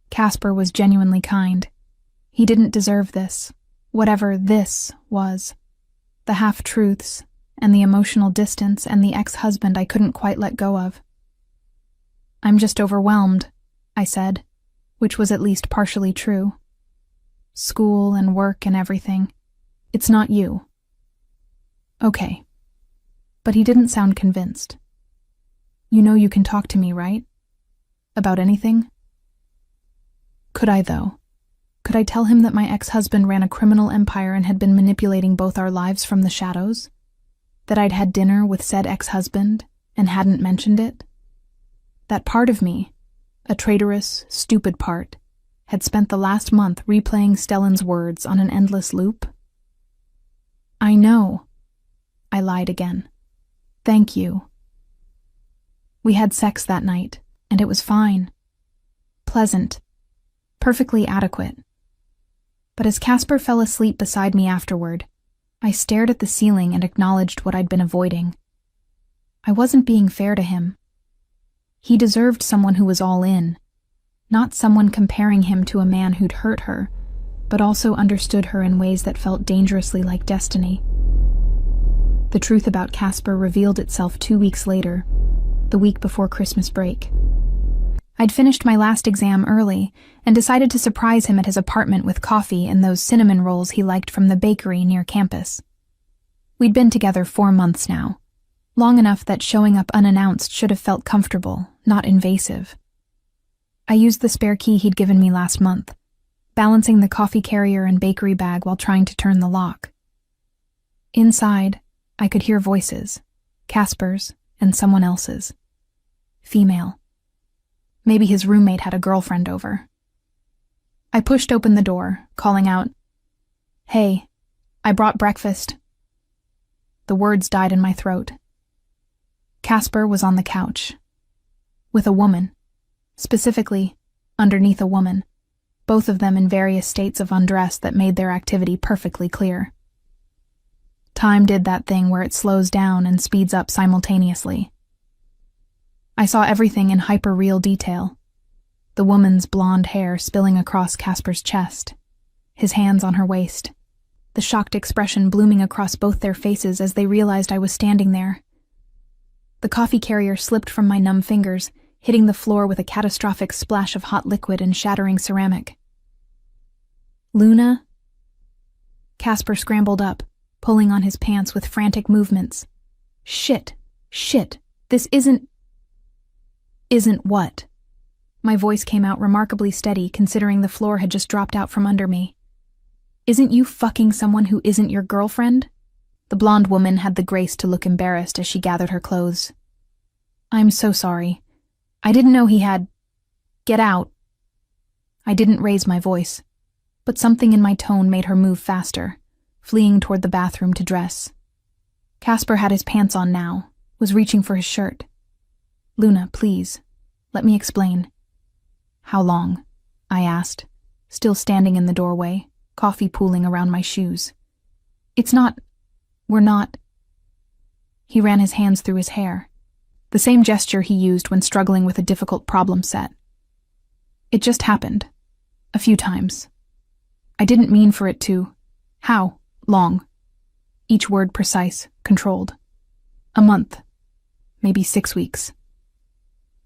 Casper was genuinely kind. He didn't deserve this, whatever this was. The half-truths, and the emotional distance, and the ex-husband I couldn't quite let go of. "I'm just overwhelmed," I said, which was at least partially true. "School and work and everything. It's not you." "Okay." But he didn't sound convinced. "You know you can talk to me, right? About anything?" Could I, though? Could I tell him that my ex-husband ran a criminal empire and had been manipulating both our lives from the shadows? That I'd had dinner with said ex-husband and hadn't mentioned it? That part of me, a traitorous, stupid part, had spent the last month replaying Stellan's words on an endless loop? "I know," I lied again. "Thank you." We had sex that night, and it was fine. Pleasant. Perfectly adequate. But as Casper fell asleep beside me afterward, I stared at the ceiling and acknowledged what I'd been avoiding. I wasn't being fair to him. He deserved someone who was all in, not someone comparing him to a man who'd hurt her, but also understood her in ways that felt dangerously like destiny. The truth about Casper revealed itself 2 weeks later, the week before Christmas break. I'd finished my last exam early and decided to surprise him at his apartment with coffee and those cinnamon rolls he liked from the bakery near campus. We'd been together 4 months now, long enough that showing up unannounced should have felt comfortable, not invasive. I used the spare key he'd given me last month, balancing the coffee carrier and bakery bag while trying to turn the lock. Inside, I could hear voices, Casper's and someone else's. Female. Maybe his roommate had a girlfriend over. I pushed open the door, calling out, "Hey, I brought breakfast." The words died in my throat. Casper was on the couch. With a woman. Specifically, underneath a woman. Both of them in various states of undress that made their activity perfectly clear. Time did that thing where it slows down and speeds up simultaneously. I saw everything in hyper-real detail. The woman's blonde hair spilling across Casper's chest, his hands on her waist, the shocked expression blooming across both their faces as they realized I was standing there. The coffee carrier slipped from my numb fingers, hitting the floor with a catastrophic splash of hot liquid and shattering ceramic. "Luna?" Casper scrambled up, pulling on his pants with frantic movements. Shit, this isn't what?" My voice came out remarkably steady considering the floor had just dropped out from under me. "Isn't you fucking someone who isn't your girlfriend?" The blonde woman had the grace to look embarrassed as she gathered her clothes. "I'm so sorry. I didn't know he had... Get out." I didn't raise my voice, but something in my tone made her move faster, fleeing toward the bathroom to dress. Casper had his pants on now, was reaching for his shirt. "Luna, please. Let me explain." "How long?" I asked, still standing in the doorway, coffee pooling around my shoes. We're not. He ran his hands through his hair, the same gesture he used when struggling with a difficult problem set. It just happened. A few times. I didn't mean for it to. How long? Each word precise, controlled. A month. Maybe 6 weeks.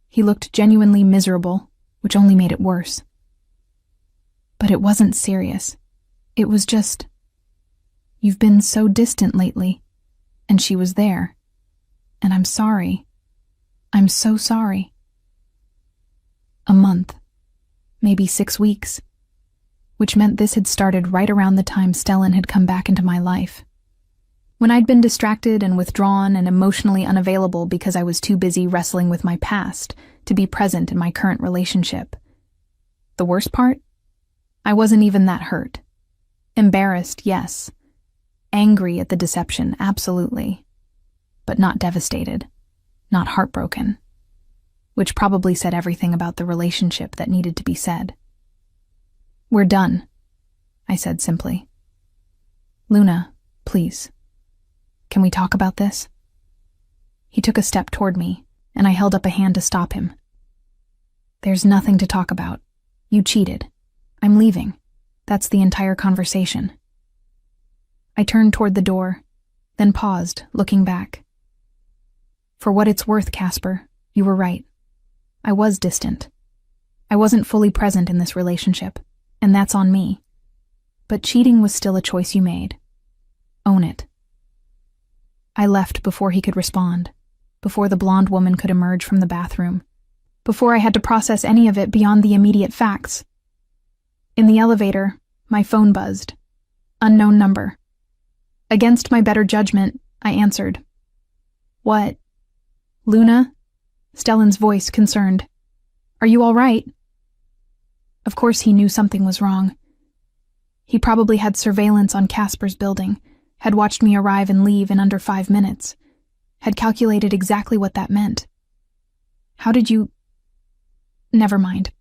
He looked genuinely miserable, which only made it worse. But it wasn't serious. It was just, "You've been so distant lately." And she was there. And I'm sorry. I'm so sorry. A month. Maybe 6 weeks. Which meant this had started right around the time Stellan had come back into my life. When I'd been distracted and withdrawn and emotionally unavailable because I was too busy wrestling with my past to be present in my current relationship. The worst part? I wasn't even that hurt. Embarrassed, yes. Angry at the deception, absolutely. But not devastated. Not heartbroken. Which probably said everything about the relationship that needed to be said. "We're done," I said simply. "Luna, please. Can we talk about this?" He took a step toward me, and I held up a hand to stop him. "There's nothing to talk about. You cheated. I'm leaving. That's the entire conversation." I turned toward the door, then paused, looking back. "For what it's worth, Casper, you were right. I was distant. I wasn't fully present in this relationship, and that's on me. But cheating was still a choice you made. Own it." I left before he could respond, before the blonde woman could emerge from the bathroom, before I had to process any of it beyond the immediate facts. In the elevator, my phone buzzed. Unknown number. Against my better judgment, I answered. "What? Luna?" Stellan's voice concerned. "Are you all right?" Of course he knew something was wrong. He probably had surveillance on Casper's building, had watched me arrive and leave in under 5 minutes, had calculated exactly what that meant. "How did you—" "Never mind.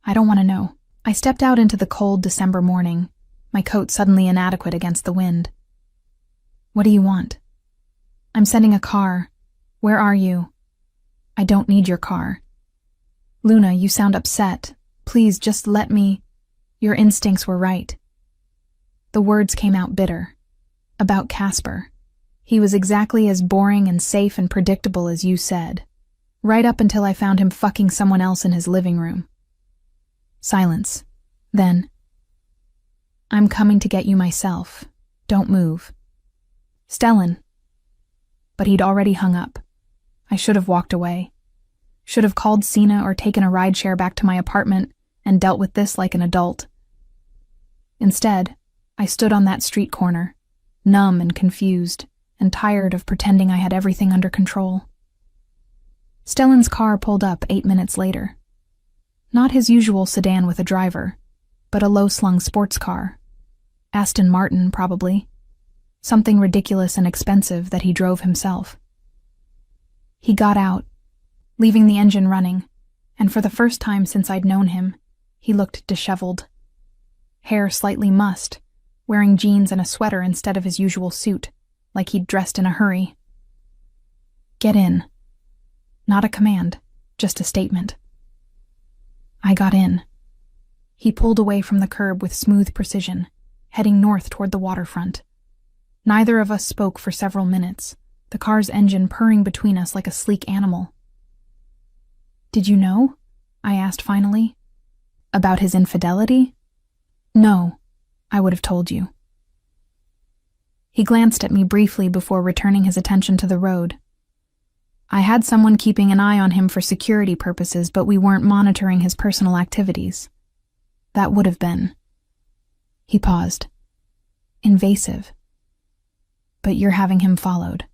I don't want to know." I stepped out into the cold December morning, my coat suddenly inadequate against the wind. "What do you want?" "I'm sending a car. Where are you?" "I don't need your car." "Luna, you sound upset. Please, just let me—" "Your instincts were right." The words came out bitter. About Casper. He was exactly as boring and safe and predictable as you said. Right up until I found him fucking someone else in his living room. Silence. Then, "I'm coming to get you myself. Don't move." "Stellan." But he'd already hung up. I should have walked away. Should have called Sina or taken a rideshare back to my apartment and dealt with this like an adult. Instead, I stood on that street corner, numb and confused, and tired of pretending I had everything under control. Stellan's car pulled up 8 minutes later. Not his usual sedan with a driver, but a low-slung sports car. Aston Martin, probably. Something ridiculous and expensive that he drove himself. He got out, leaving the engine running, and for the first time since I'd known him, he looked disheveled. Hair slightly mussed, wearing jeans and a sweater instead of his usual suit, like he'd dressed in a hurry. "Get in." Not a command, just a statement. I got in. He pulled away from the curb with smooth precision, heading north toward the waterfront. Neither of us spoke for several minutes, the car's engine purring between us like a sleek animal. "Did you know?" I asked finally. "About his infidelity?" "No, I would have told you." He glanced at me briefly before returning his attention to the road. "I had someone keeping an eye on him for security purposes, but we weren't monitoring his personal activities. That would have been." He paused. "Invasive. But you're having him followed.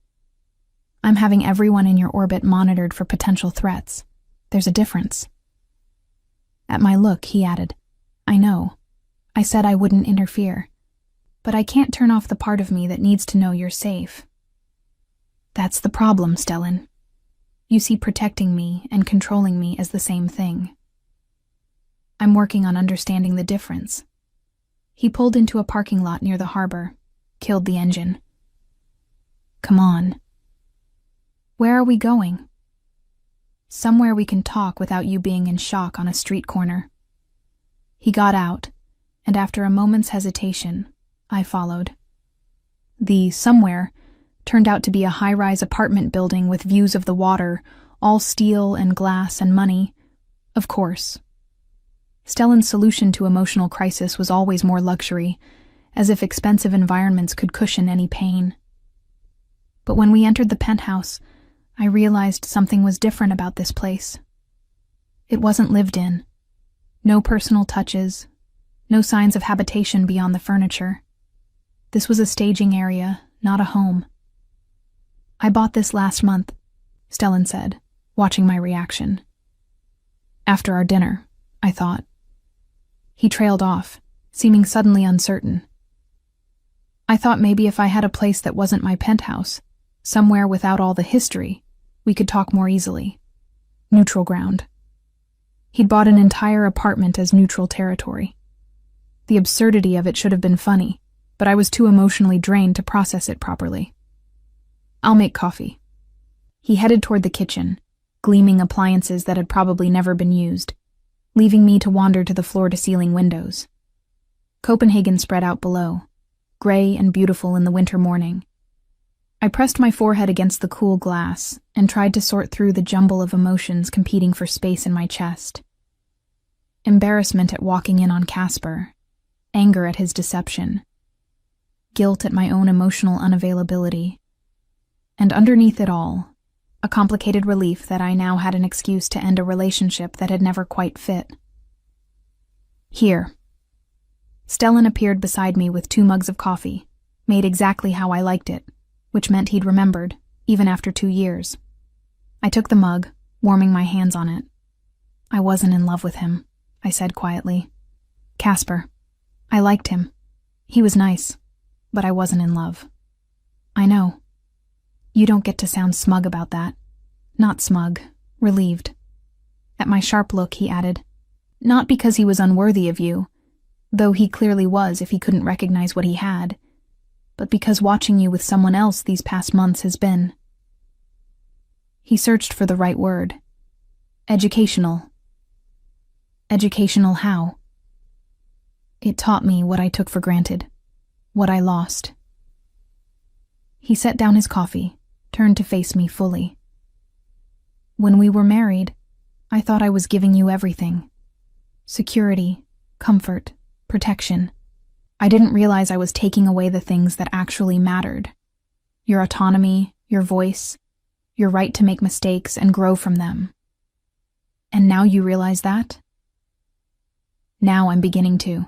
I'm having everyone in your orbit monitored for potential threats. There's a difference." At my look, he added, "I know. I said I wouldn't interfere. But I can't turn off the part of me that needs to know you're safe." "That's the problem, Stellan. You see protecting me and controlling me as the same thing." I'm working on understanding the difference. He pulled into a parking lot near the harbor, killed the engine. Come on. Where are we going? Somewhere we can talk without you being in shock on a street corner. He got out, and after a moment's hesitation, I followed. The somewhere turned out to be a high-rise apartment building with views of the water, all steel and glass and money. Of course. Stellan's solution to emotional crisis was always more luxury, as if expensive environments could cushion any pain. But when we entered the penthouse, I realized something was different about this place. It wasn't lived in. No personal touches, no signs of habitation beyond the furniture. This was a staging area, not a home. I bought this last month, Stellan said, watching my reaction. After our dinner, I thought. He trailed off, seeming suddenly uncertain. I thought maybe if I had a place that wasn't my penthouse, somewhere without all the history, we could talk more easily. Neutral ground. He'd bought an entire apartment as neutral territory. The absurdity of it should have been funny, but I was too emotionally drained to process it properly. I'll make coffee. He headed toward the kitchen, gleaming appliances that had probably never been used, leaving me to wander to the floor-to-ceiling windows. Copenhagen spread out below, gray and beautiful in the winter morning. I pressed my forehead against the cool glass and tried to sort through the jumble of emotions competing for space in my chest. Embarrassment at walking in on Casper, anger at his deception, guilt at my own emotional unavailability, and underneath it all, a complicated relief that I now had an excuse to end a relationship that had never quite fit. Here. Stellan appeared beside me with 2 mugs of coffee, made exactly how I liked it, which meant he'd remembered, even after 2 years. I took the mug, warming my hands on it. I wasn't in love with him, I said quietly. Casper. I liked him. He was nice, but I wasn't in love. I know. You don't get to sound smug about that. Not smug, relieved. At my sharp look, he added, not because he was unworthy of you, though he clearly was if he couldn't recognize what he had, but because watching you with someone else these past months has been. He searched for the right word. Educational. Educational how? It taught me what I took for granted, what I lost. He set down his coffee, turned to face me fully. When we were married, I thought I was giving you everything. Security, comfort, protection. I didn't realize I was taking away the things that actually mattered. Your autonomy, your voice, your right to make mistakes and grow from them. And now you realize that? Now I'm beginning to.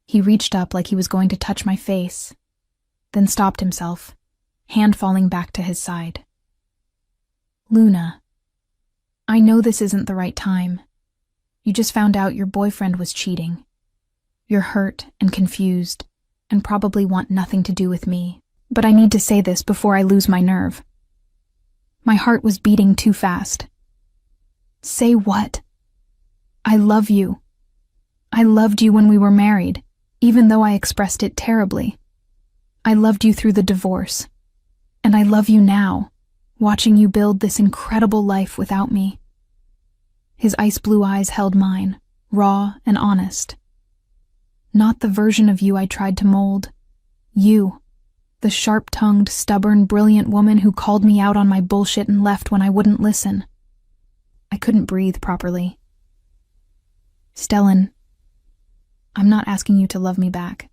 He reached up like he was going to touch my face, then stopped himself, hand falling back to his side. Luna, I know this isn't the right time. You just found out your boyfriend was cheating. You're hurt and confused, and probably want nothing to do with me. But I need to say this before I lose my nerve. My heart was beating too fast. Say what? I love you. I loved you when we were married, even though I expressed it terribly. I loved you through the divorce. And I love you now, watching you build this incredible life without me. His ice blue eyes held mine, raw and honest. Not the version of you I tried to mold. You, the sharp-tongued, stubborn, brilliant woman who called me out on my bullshit and left when I wouldn't listen. I couldn't breathe properly. Stellan, I'm not asking you to love me back.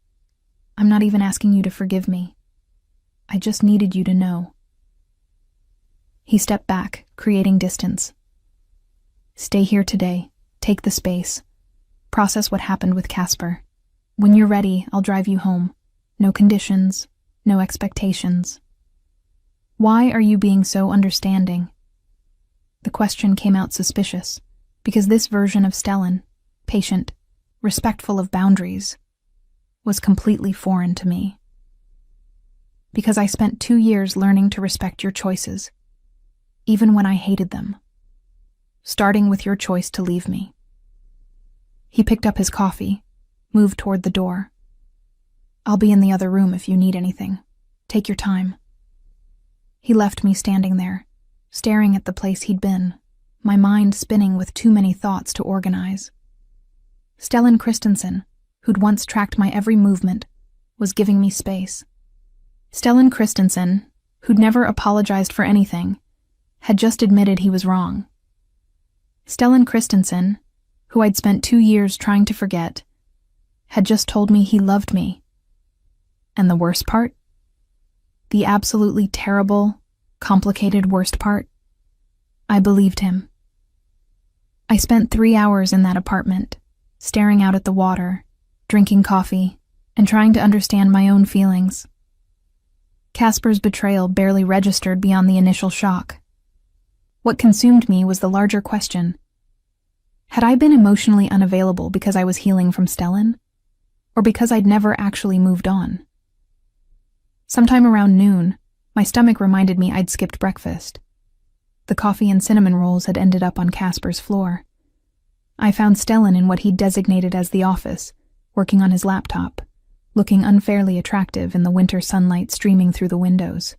I'm not even asking you to forgive me. I just needed you to know. He stepped back, creating distance. Stay here today. Take the space. Process what happened with Casper. When you're ready, I'll drive you home. No conditions, no expectations. Why are you being so understanding? The question came out suspicious, because this version of Stellan, patient, respectful of boundaries, was completely foreign to me. Because I spent 2 years learning to respect your choices, even when I hated them. Starting with your choice to leave me. He picked up his coffee, moved toward the door. "I'll be in the other room if you need anything. Take your time." He left me standing there, staring at the place he'd been, my mind spinning with too many thoughts to organize. Stellan Christensen, who'd once tracked my every movement, was giving me space. Stellan Christensen, who'd never apologized for anything, had just admitted he was wrong. Stellan Christensen, who I'd spent 2 years trying to forget, had just told me he loved me. And the worst part? The absolutely terrible, complicated worst part? I believed him. I spent 3 hours in that apartment, staring out at the water, drinking coffee, and trying to understand my own feelings. Casper's betrayal barely registered beyond the initial shock. What consumed me was the larger question. Had I been emotionally unavailable because I was healing from Stellan? Or because I'd never actually moved on? Sometime around noon, my stomach reminded me I'd skipped breakfast. The coffee and cinnamon rolls had ended up on Casper's floor. I found Stellan in what he'd designated as the office, working on his laptop, looking unfairly attractive in the winter sunlight streaming through the windows.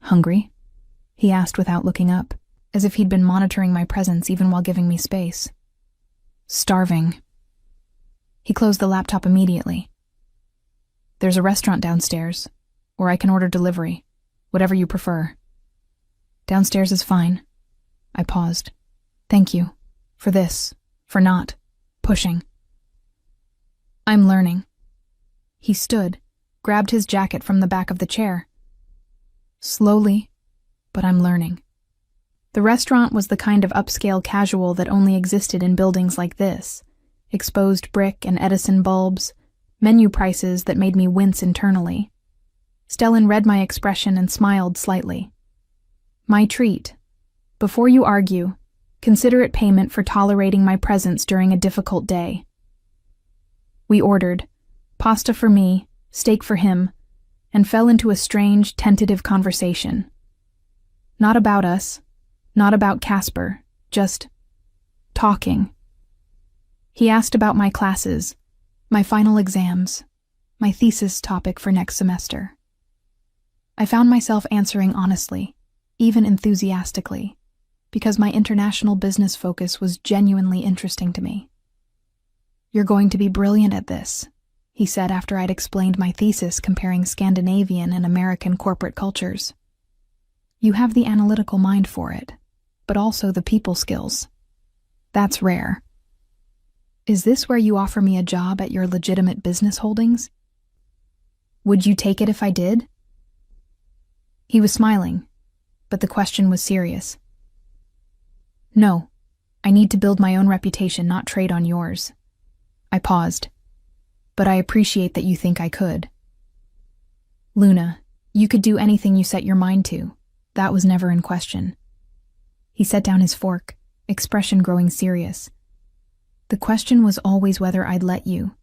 "Hungry?" he asked without looking up, as if he'd been monitoring my presence even while giving me space. "Starving." He closed the laptop immediately. "There's a restaurant downstairs, or I can order delivery, whatever you prefer." "Downstairs is fine." I paused. "Thank you. For this. For not. Pushing." "I'm learning." He stood, grabbed his jacket from the back of the chair. "Slowly, but I'm learning." The restaurant was the kind of upscale casual that only existed in buildings like this. Exposed brick and Edison bulbs, menu prices that made me wince internally. Stellan read my expression and smiled slightly. "My treat. Before you argue, consider it payment for tolerating my presence during a difficult day." We ordered, pasta for me, steak for him, and fell into a strange, tentative conversation. Not about us, not about Casper, just talking. He asked about my classes, my final exams, my thesis topic for next semester. I found myself answering honestly, even enthusiastically, because my international business focus was genuinely interesting to me. "You're going to be brilliant at this," he said after I'd explained my thesis comparing Scandinavian and American corporate cultures. "You have the analytical mind for it, but also the people skills. That's rare. Is this where you offer me a job at your legitimate business holdings? Would you take it if I did?" He was smiling, but the question was serious. "No, I need to build my own reputation, not trade on yours." I paused. "But I appreciate that you think I could." "Luna, you could do anything you set your mind to. That was never in question." He set down his fork, expression growing serious. "The question was always whether I'd let you,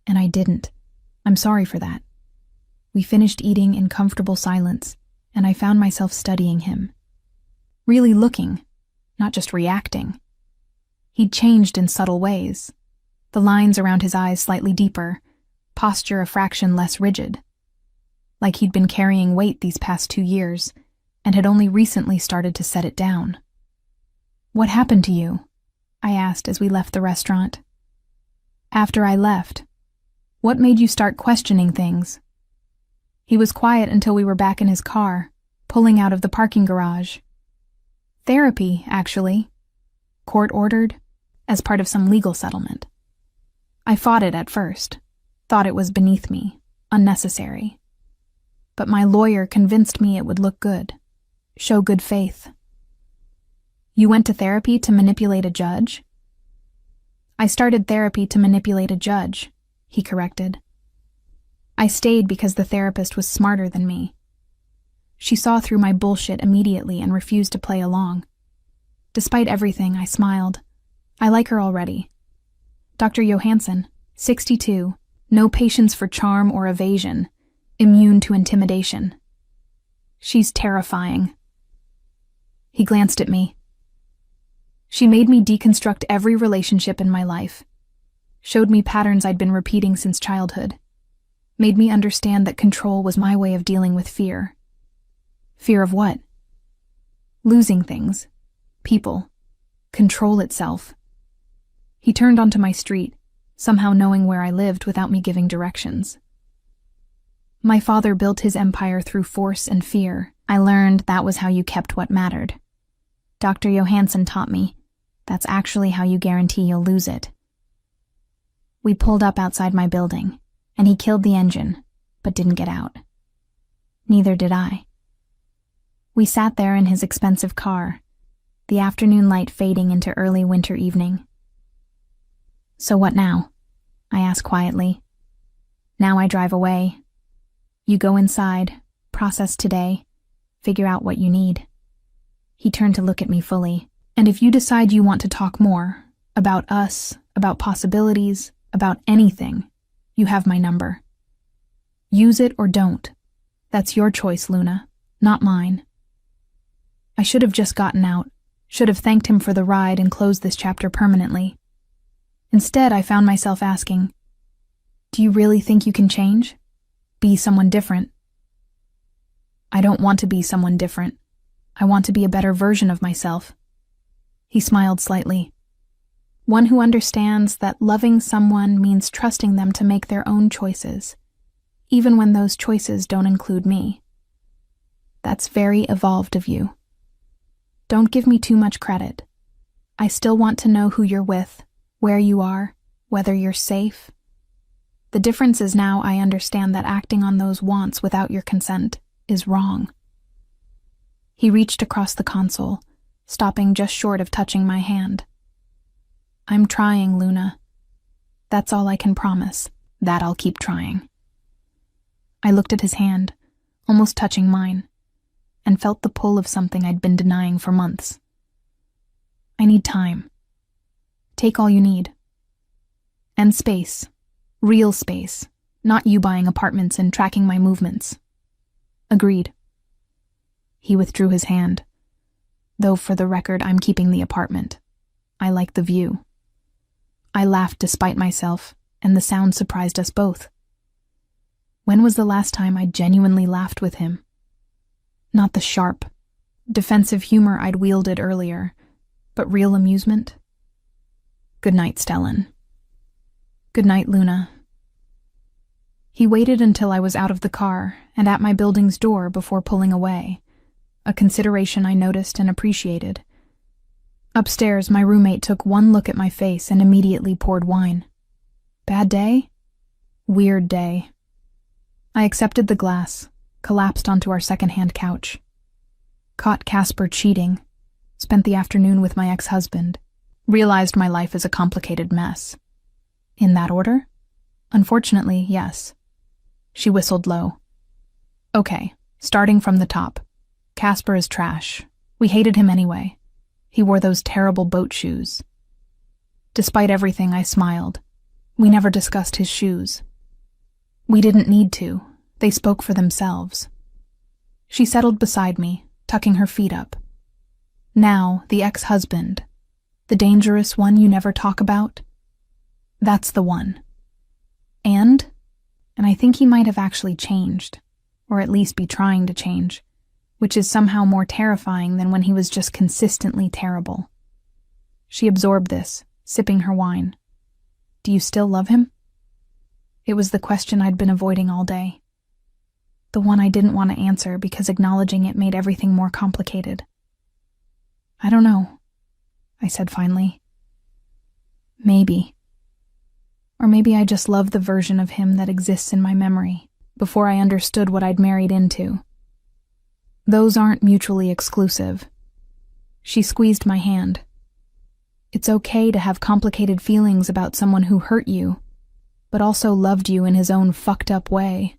and I didn't. I'm sorry for that." We finished eating in comfortable silence, and I found myself studying him. Really looking, not just reacting. He'd changed in subtle ways. The lines around his eyes slightly deeper, posture a fraction less rigid. Like he'd been carrying weight these past 2 years, and had only recently started to set it down. "What happened to you?" I asked as we left the restaurant. "After I left, what made you start questioning things?" He was quiet until we were back in his car, pulling out of the parking garage. "Therapy, actually. Court-ordered, as part of some legal settlement. I fought it at first, thought it was beneath me, unnecessary. But my lawyer convinced me it would look good, show good faith." "You went to therapy to manipulate a judge?" "I started therapy to manipulate a judge," he corrected. "I stayed because the therapist was smarter than me. She saw through my bullshit immediately and refused to play along. Despite everything, I smiled. I like her already. Dr. Johansson, 62, no patience for charm or evasion, immune to intimidation. She's terrifying." He glanced at me. "She made me deconstruct every relationship in my life, showed me patterns I'd been repeating since childhood, made me understand that control was my way of dealing with fear. Fear of what? Losing things, people, control itself. He turned onto my street, somehow knowing where I lived without me giving directions. My father built his empire through force and fear. I learned that was how you kept what mattered. Dr. Johansson taught me that's actually how you guarantee you'll lose it. We pulled up outside my building, and he killed the engine, but didn't get out. Neither did I. We sat there in his expensive car, the afternoon light fading into early winter evening. So what now? I asked quietly. Now I drive away. You go inside, process today, figure out what you need. He turned to look at me fully. And if you decide you want to talk more, about us, about possibilities, about anything, you have my number. Use it or don't. That's your choice, Luna, not mine. I should have just gotten out, should have thanked him for the ride and closed this chapter permanently. Instead, I found myself asking, do you really think you can change? Be someone different? I don't want to be someone different. I want to be a better version of myself. He smiled slightly. One who understands that loving someone means trusting them to make their own choices, even when those choices don't include me. That's very evolved of you. Don't give me too much credit. I still want to know who you're with, where you are, whether you're safe. The difference is now I understand that acting on those wants without your consent is wrong. He reached across the console, stopping just short of touching my hand. I'm trying, Luna. That's all I can promise. That I'll keep trying. I looked at his hand, almost touching mine, and felt the pull of something I'd been denying for months. I need time. Take all you need. And space. Real space. Not you buying apartments and tracking my movements. Agreed. He withdrew his hand. Though for the record, I'm keeping the apartment. I like the view. I laughed despite myself, and the sound surprised us both. When was the last time I genuinely laughed with him? Not the sharp, defensive humor I'd wielded earlier, but real amusement. Good night, Stellan. Good night, Luna. He waited until I was out of the car and at my building's door before pulling away, a consideration I noticed and appreciated. Upstairs, my roommate took one look at my face and immediately poured wine. Bad day? Weird day. I accepted the glass, collapsed onto our second-hand couch. Caught Casper cheating, spent the afternoon with my ex-husband, realized my life is a complicated mess. In that order? Unfortunately, yes. She whistled low. Okay, starting from the top. Casper is trash. We hated him anyway. He wore those terrible boat shoes. Despite everything, I smiled. We never discussed his shoes. We didn't need to. They spoke for themselves. She settled beside me, tucking her feet up. Now, the ex-husband. The dangerous one you never talk about? That's the one. And I think he might have actually changed, or at least be trying to change, which is somehow more terrifying than when he was just consistently terrible. She absorbed this, sipping her wine. Do you still love him? It was the question I'd been avoiding all day. The one I didn't want to answer because acknowledging it made everything more complicated. I don't know, I said finally. Maybe. Or maybe I just love the version of him that exists in my memory, before I understood what I'd married into. Those aren't mutually exclusive. She squeezed my hand. It's okay to have complicated feelings about someone who hurt you, but also loved you in his own fucked up way.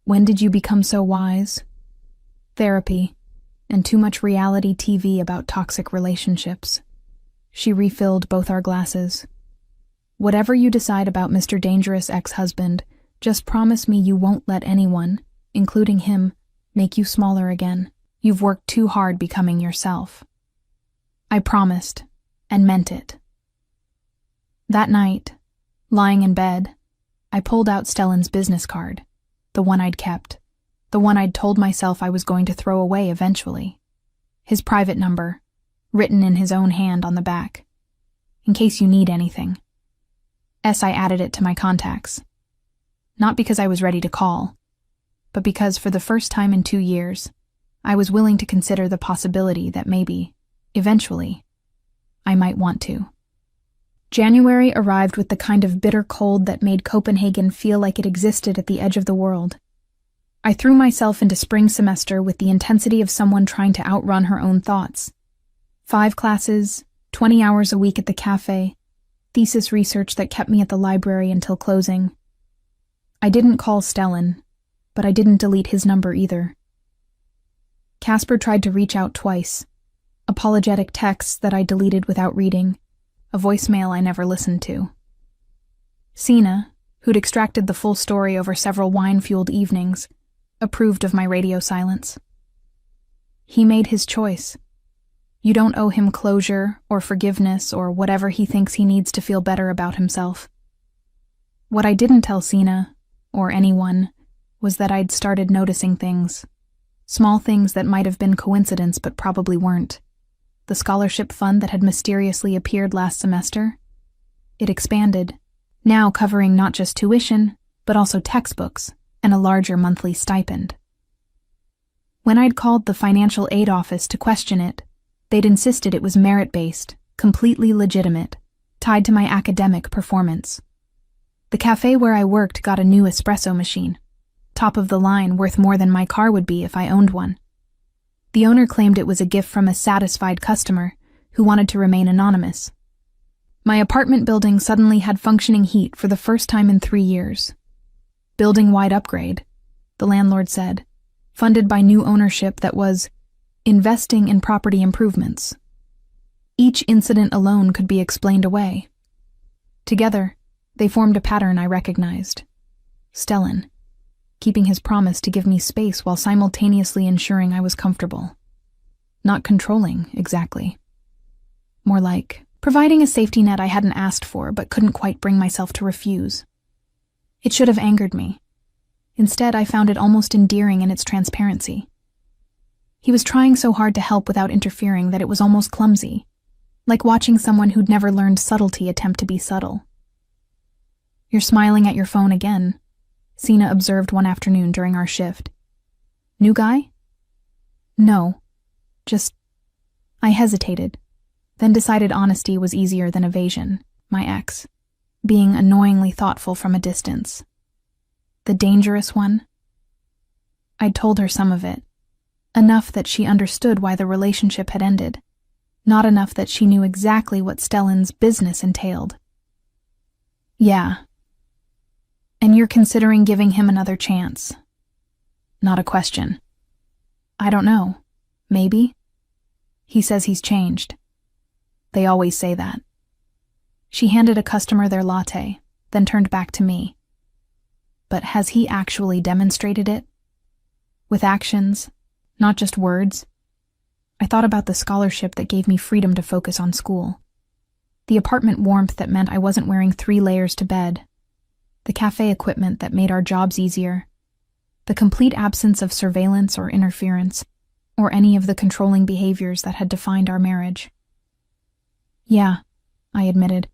When did you become so wise? Therapy, and too much reality TV about toxic relationships. She refilled both our glasses. Whatever you decide about Mr. Dangerous ex-husband, just promise me you won't let anyone, including him, make you smaller again. You've worked too hard becoming yourself. I promised, and meant it. That night, lying in bed, I pulled out Stellan's business card, the one I'd kept, the one I'd told myself I was going to throw away eventually. His private number, written in his own hand on the back. In case you need anything. I added it to my contacts. Not because I was ready to call, but because for the first time in 2 years, I was willing to consider the possibility that maybe, eventually, I might want to. January arrived with the kind of bitter cold that made Copenhagen feel like it existed at the edge of the world. I threw myself into spring semester with the intensity of someone trying to outrun her own thoughts. 5 classes, 20 hours a week at the cafe, thesis research that kept me at the library until closing. I didn't call Stellan, but I didn't delete his number either. Casper tried to reach out twice, apologetic texts that I deleted without reading, a voicemail I never listened to. Sina, who'd extracted the full story over several wine-fueled evenings, approved of my radio silence. He made his choice. You don't owe him closure or forgiveness or whatever he thinks he needs to feel better about himself. What I didn't tell Sina, or anyone, was that I'd started noticing things. Small things that might have been coincidence but probably weren't. The scholarship fund that had mysteriously appeared last semester? It expanded, now covering not just tuition, but also textbooks and a larger monthly stipend. When I'd called the financial aid office to question it, they'd insisted it was merit-based, completely legitimate, tied to my academic performance. The cafe where I worked got a new espresso machine, top of the line, worth more than my car would be if I owned one. The owner claimed it was a gift from a satisfied customer who wanted to remain anonymous. My apartment building suddenly had functioning heat for the first time in 3 years. Building-wide upgrade, the landlord said, funded by new ownership that was investing in property improvements. Each incident alone could be explained away. Together, they formed a pattern I recognized. Stellan, keeping his promise to give me space while simultaneously ensuring I was comfortable. Not controlling, exactly. More like providing a safety net I hadn't asked for but couldn't quite bring myself to refuse. It should have angered me. Instead, I found it almost endearing in its transparency. He was trying so hard to help without interfering that it was almost clumsy, like watching someone who'd never learned subtlety attempt to be subtle. "You're smiling at your phone again," Sina observed one afternoon during our shift. "New guy?" "No. Just..." I hesitated, then decided honesty was easier than evasion, my ex, being annoyingly thoughtful from a distance. The dangerous one? I'd told her some of it. Enough that she understood why the relationship had ended. Not enough that she knew exactly what Stellan's business entailed. "Yeah. And you're considering giving him another chance?" "Not a question." "I don't know. Maybe?" "He says he's changed." "They always say that." She handed a customer their latte, then turned back to me. "But has he actually demonstrated it? With actions, not just words?" I thought about the scholarship that gave me freedom to focus on school. The apartment warmth that meant I wasn't wearing 3 layers to bed. The cafe equipment that made our jobs easier. The complete absence of surveillance or interference, or any of the controlling behaviors that had defined our marriage. "Yeah," I admitted.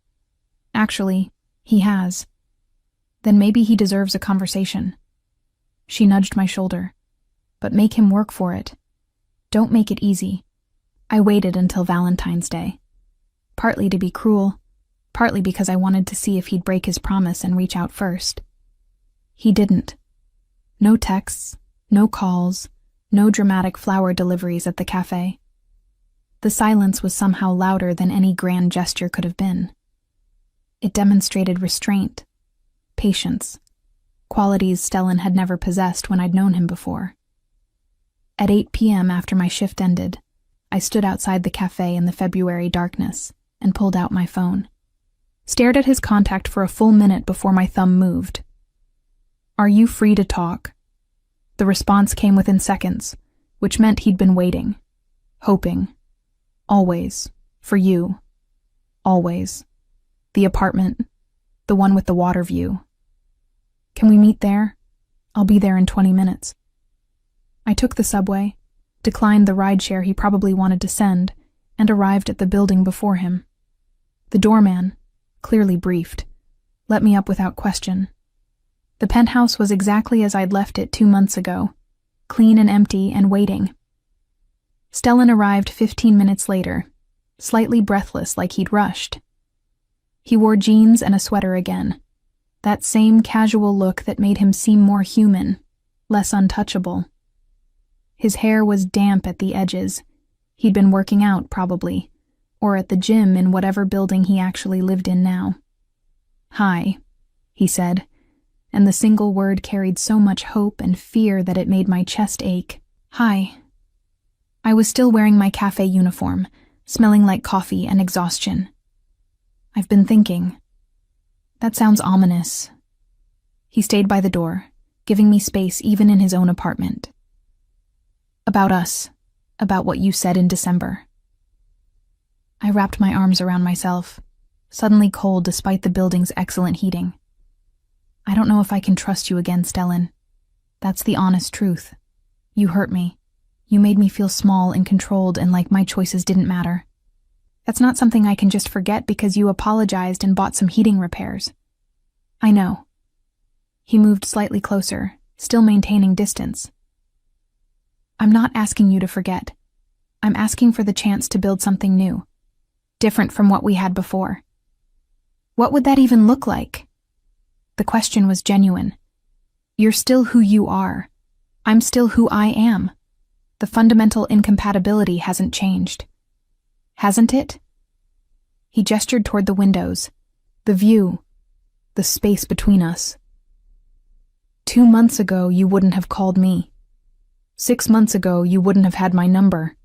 "Actually, he has." "Then maybe he deserves a conversation." She nudged my shoulder. "But make him work for it. Don't make it easy." I waited until Valentine's Day. Partly to be cruel, partly because I wanted to see if he'd break his promise and reach out first. He didn't. No texts, no calls, no dramatic flower deliveries at the cafe. The silence was somehow louder than any grand gesture could have been. It demonstrated restraint, patience, qualities Stellan had never possessed when I'd known him before. At 8 p.m. after my shift ended, I stood outside the cafe in the February darkness and pulled out my phone. Stared at his contact for a full minute before my thumb moved. "Are you free to talk?" The response came within seconds, which meant he'd been waiting, hoping. "Always. For you. Always." The apartment. The one with the water view. Can we meet there? I'll be there in 20 minutes. I took the subway, declined the rideshare he probably wanted to send, and arrived at the building before him. The doorman, clearly briefed, let me up without question. The penthouse was exactly as I'd left it 2 months ago, clean and empty and waiting. Stellan arrived 15 minutes later, slightly breathless like he'd rushed. He wore jeans and a sweater again, that same casual look that made him seem more human, less untouchable. His hair was damp at the edges. He'd been working out, probably, or at the gym in whatever building he actually lived in now. "Hi," he said, and the single word carried so much hope and fear that it made my chest ache. "Hi." I was still wearing my cafe uniform, smelling like coffee and exhaustion. "I've been thinking." That sounds ominous. He stayed by the door, giving me space even in his own apartment. "About us, about what you said in December." I wrapped my arms around myself, suddenly cold despite the building's excellent heating. "I don't know if I can trust you again, Stellan. That's the honest truth. You hurt me. You made me feel small and controlled and like my choices didn't matter. That's not something I can just forget because you apologized and bought some heating repairs." "I know." He moved slightly closer, still maintaining distance. "I'm not asking you to forget. I'm asking for the chance to build something new, different from what we had before." "What would that even look like?" The question was genuine. "You're still who you are. I'm still who I am. The fundamental incompatibility hasn't changed." "Hasn't it?" He gestured toward the windows, the view, the space between us. 2 months ago, you wouldn't have called me. 6 months ago, you wouldn't have had my number.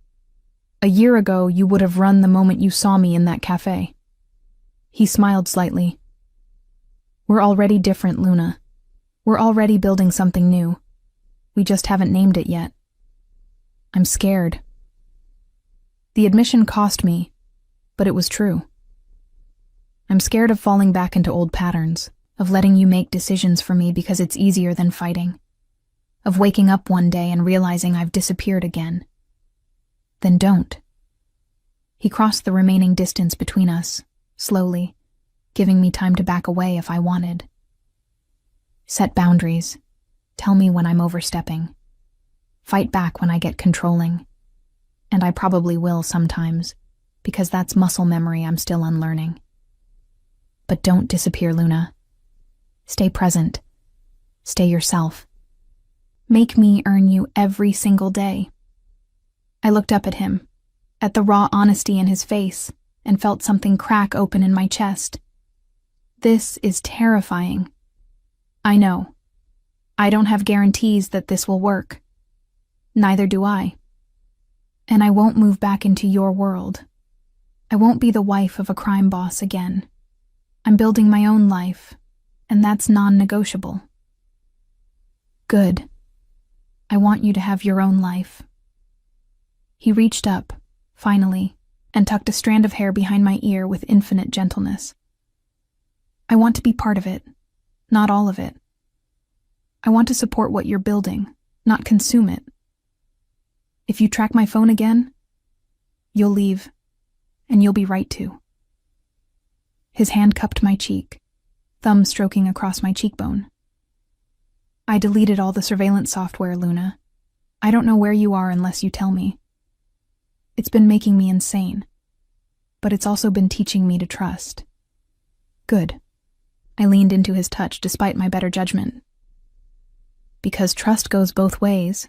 A year ago, you would have run the moment you saw me in that cafe. He smiled slightly. "We're already different, Luna. We're already building something new. We just haven't named it yet. I'm scared." The admission cost me, but it was true. I'm scared of falling back into old patterns, of letting you make decisions for me because it's easier than fighting, of waking up one day and realizing I've disappeared again. Then don't. He crossed the remaining distance between us, slowly, giving me time to back away if I wanted. Set boundaries. Tell me when I'm overstepping. Fight back when I get controlling. And I probably will sometimes, because that's muscle memory I'm still unlearning. But don't disappear, Luna. Stay present. Stay yourself. Make me earn you every single day. I looked up at him, at the raw honesty in his face, and felt something crack open in my chest. This is terrifying. I know. I don't have guarantees that this will work. Neither do I. And I won't move back into your world. I won't be the wife of a crime boss again. I'm building my own life, and that's non-negotiable. Good. I want you to have your own life. He reached up, finally, and tucked a strand of hair behind my ear with infinite gentleness. I want to be part of it, not all of it. I want to support what you're building, not consume it. If you track my phone again, you'll leave, and you'll be right to. His hand cupped my cheek, thumb stroking across my cheekbone. I deleted all the surveillance software, Luna. I don't know where you are unless you tell me. It's been making me insane, but it's also been teaching me to trust. Good. I leaned into his touch despite my better judgment. Because trust goes both ways,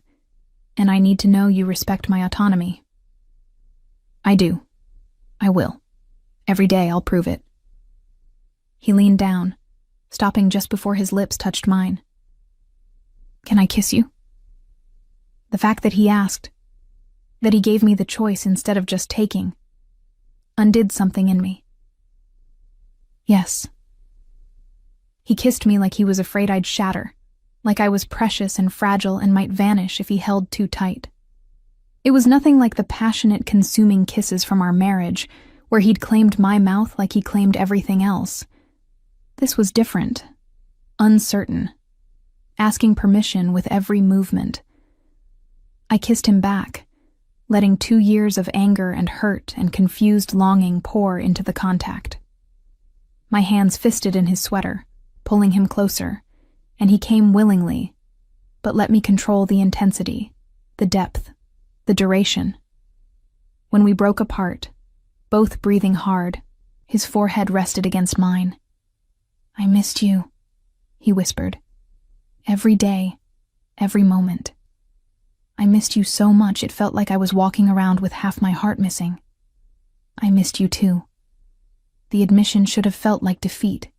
and I need to know you respect my autonomy. I do. I will. Every day I'll prove it. He leaned down, stopping just before his lips touched mine. Can I kiss you? The fact that he asked, that he gave me the choice instead of just taking, undid something in me. Yes. He kissed me like he was afraid I'd shatter, like I was precious and fragile and might vanish if he held too tight. It was nothing like the passionate, consuming kisses from our marriage, where he'd claimed my mouth like he claimed everything else. This was different, uncertain, asking permission with every movement. I kissed him back, letting 2 years of anger and hurt and confused longing pour into the contact. My hands fisted in his sweater, pulling him closer, and he came willingly, but let me control the intensity, the depth, the duration. When we broke apart, both breathing hard, his forehead rested against mine. "I missed you," he whispered. "Every day, every moment. I missed you so much it felt like I was walking around with half my heart missing. I missed you too." The admission should have felt like defeat.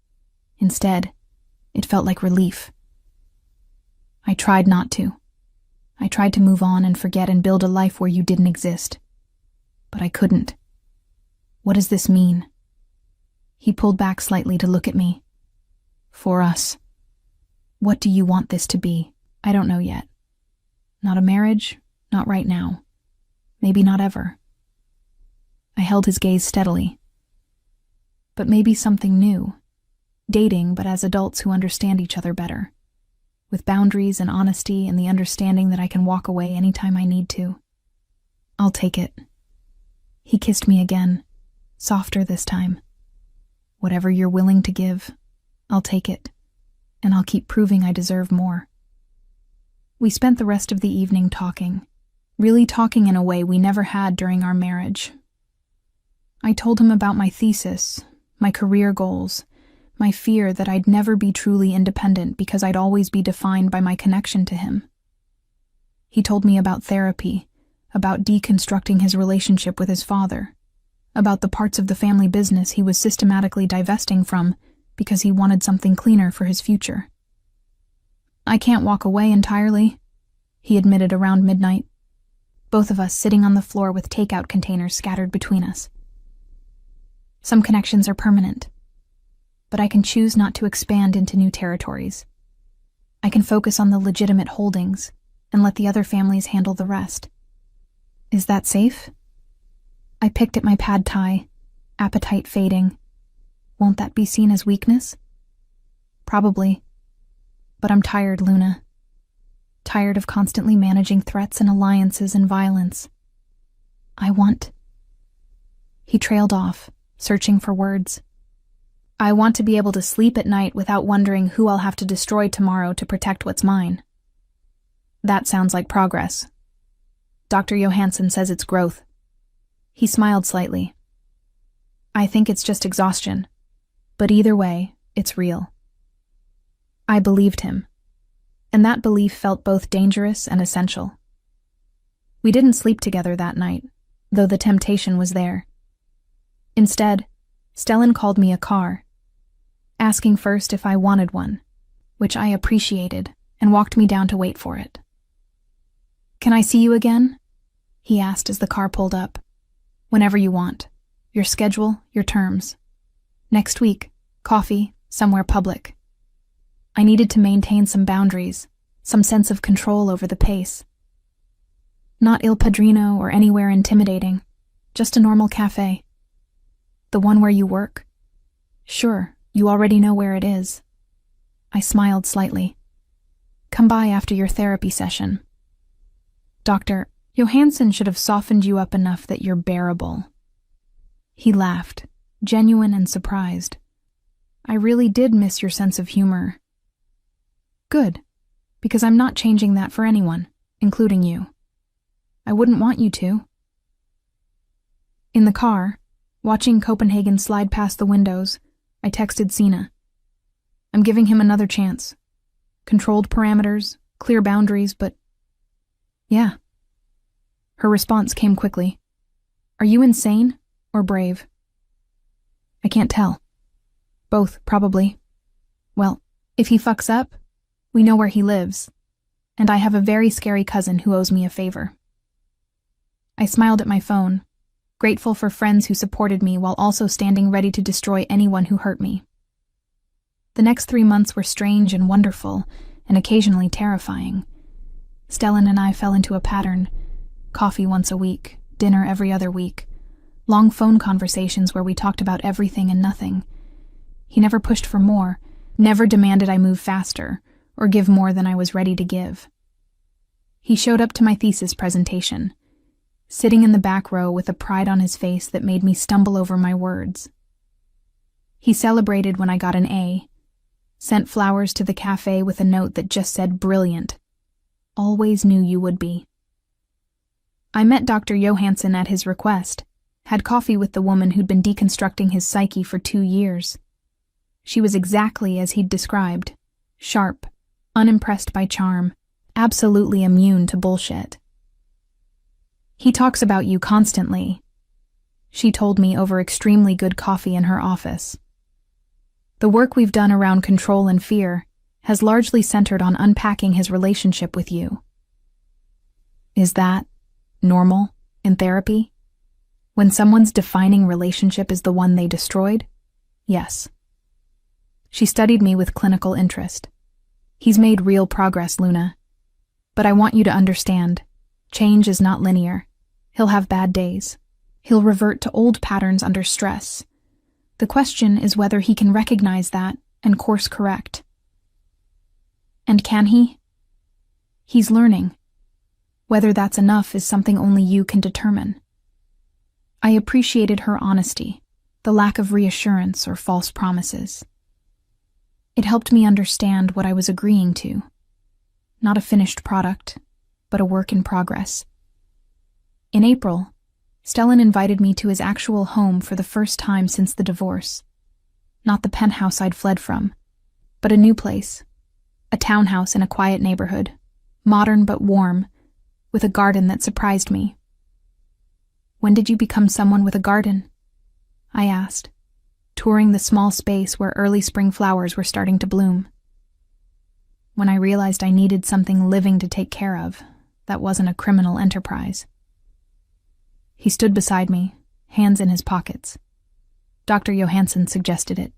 Instead, it felt like relief. I tried not to. I tried to move on and forget and build a life where you didn't exist. But I couldn't. What does this mean? He pulled back slightly to look at me. For us. What do you want this to be? I don't know yet. Not a marriage, not right now. Maybe not ever. I held his gaze steadily. But maybe something new. Dating, but as adults who understand each other better. With boundaries and honesty and the understanding that I can walk away anytime I need to. I'll take it. He kissed me again, softer this time. Whatever you're willing to give, I'll take it, and I'll keep proving I deserve more. We spent the rest of the evening talking, really talking in a way we never had during our marriage. I told him about my thesis, my career goals, my fear that I'd never be truly independent because I'd always be defined by my connection to him. He told me about therapy, about deconstructing his relationship with his father, about the parts of the family business he was systematically divesting from because he wanted something cleaner for his future. "I can't walk away entirely," he admitted around midnight, both of us sitting on the floor with takeout containers scattered between us. "Some connections are permanent, but I can choose not to expand into new territories. I can focus on the legitimate holdings and let the other families handle the rest. Is that safe?" I picked at my pad thai, appetite fading. Won't that be seen as weakness? Probably. But I'm tired, Luna. Tired of constantly managing threats and alliances and violence. I want... He trailed off, searching for words. "I want to be able to sleep at night without wondering who I'll have to destroy tomorrow to protect what's mine." That sounds like progress. Dr. Johansson says it's growth. He smiled slightly. I think it's just exhaustion. But either way, it's real. I believed him, and that belief felt both dangerous and essential. We didn't sleep together that night, though the temptation was there. Instead, Stellan called me a car, asking first if I wanted one, which I appreciated, and walked me down to wait for it. "Can I see you again?" he asked as the car pulled up. "Whenever you want. Your schedule, your terms. Next week, coffee, somewhere public." I needed to maintain some boundaries, some sense of control over the pace. Not Il Padrino or anywhere intimidating, just a normal cafe. "The one where you work?" "Sure, you already know where it is." I smiled slightly. "Come by after your therapy session." "Dr. Johansson should have softened you up enough that you're bearable." He laughed, genuine and surprised. "I really did miss your sense of humor." "Good, because I'm not changing that for anyone, including you. I wouldn't want you to." In the car, watching Copenhagen slide past the windows, I texted Sina. I'm giving him another chance. Controlled parameters, clear boundaries, but... yeah. Her response came quickly. "Are you insane or brave?" "I can't tell. Both, probably. Well, if he fucks up, we know where he lives, and I have a very scary cousin who owes me a favor." I smiled at my phone, grateful for friends who supported me while also standing ready to destroy anyone who hurt me. The next 3 months were strange and wonderful, and occasionally terrifying. Stellan and I fell into a pattern: coffee once a week, dinner every other week, Long phone conversations where we talked about everything and nothing. He never pushed for more, never demanded I move faster, or give more than I was ready to give. He showed up to my thesis presentation, sitting in the back row with a pride on his face that made me stumble over my words. He celebrated when I got an A, sent flowers to the cafe with a note that just said brilliant. Always knew you would be. I met Dr. Johansson at his request, had coffee with the woman who'd been deconstructing his psyche for 2 years. She was exactly as he'd described, sharp, unimpressed by charm, absolutely immune to bullshit. He talks about you constantly, she told me over extremely good coffee in her office. The work we've done around control and fear has largely centered on unpacking his relationship with you. Is that normal in therapy? When someone's defining relationship is the one they destroyed? Yes. She studied me with clinical interest. He's made real progress, Luna. But I want you to understand, change is not linear. He'll have bad days. He'll revert to old patterns under stress. The question is whether he can recognize that and course correct. And can he? He's learning. Whether that's enough is something only you can determine. I appreciated her honesty, the lack of reassurance or false promises. It helped me understand what I was agreeing to. Not a finished product, but a work in progress. In April, Stellan invited me to his actual home for the first time since the divorce. Not the penthouse I'd fled from, but a new place. A townhouse in a quiet neighborhood, modern but warm, with a garden that surprised me. When did you become someone with a garden? I asked, touring the small space where early spring flowers were starting to bloom. When I realized I needed something living to take care of, that wasn't a criminal enterprise. He stood beside me, hands in his pockets. Dr. Johansson suggested it.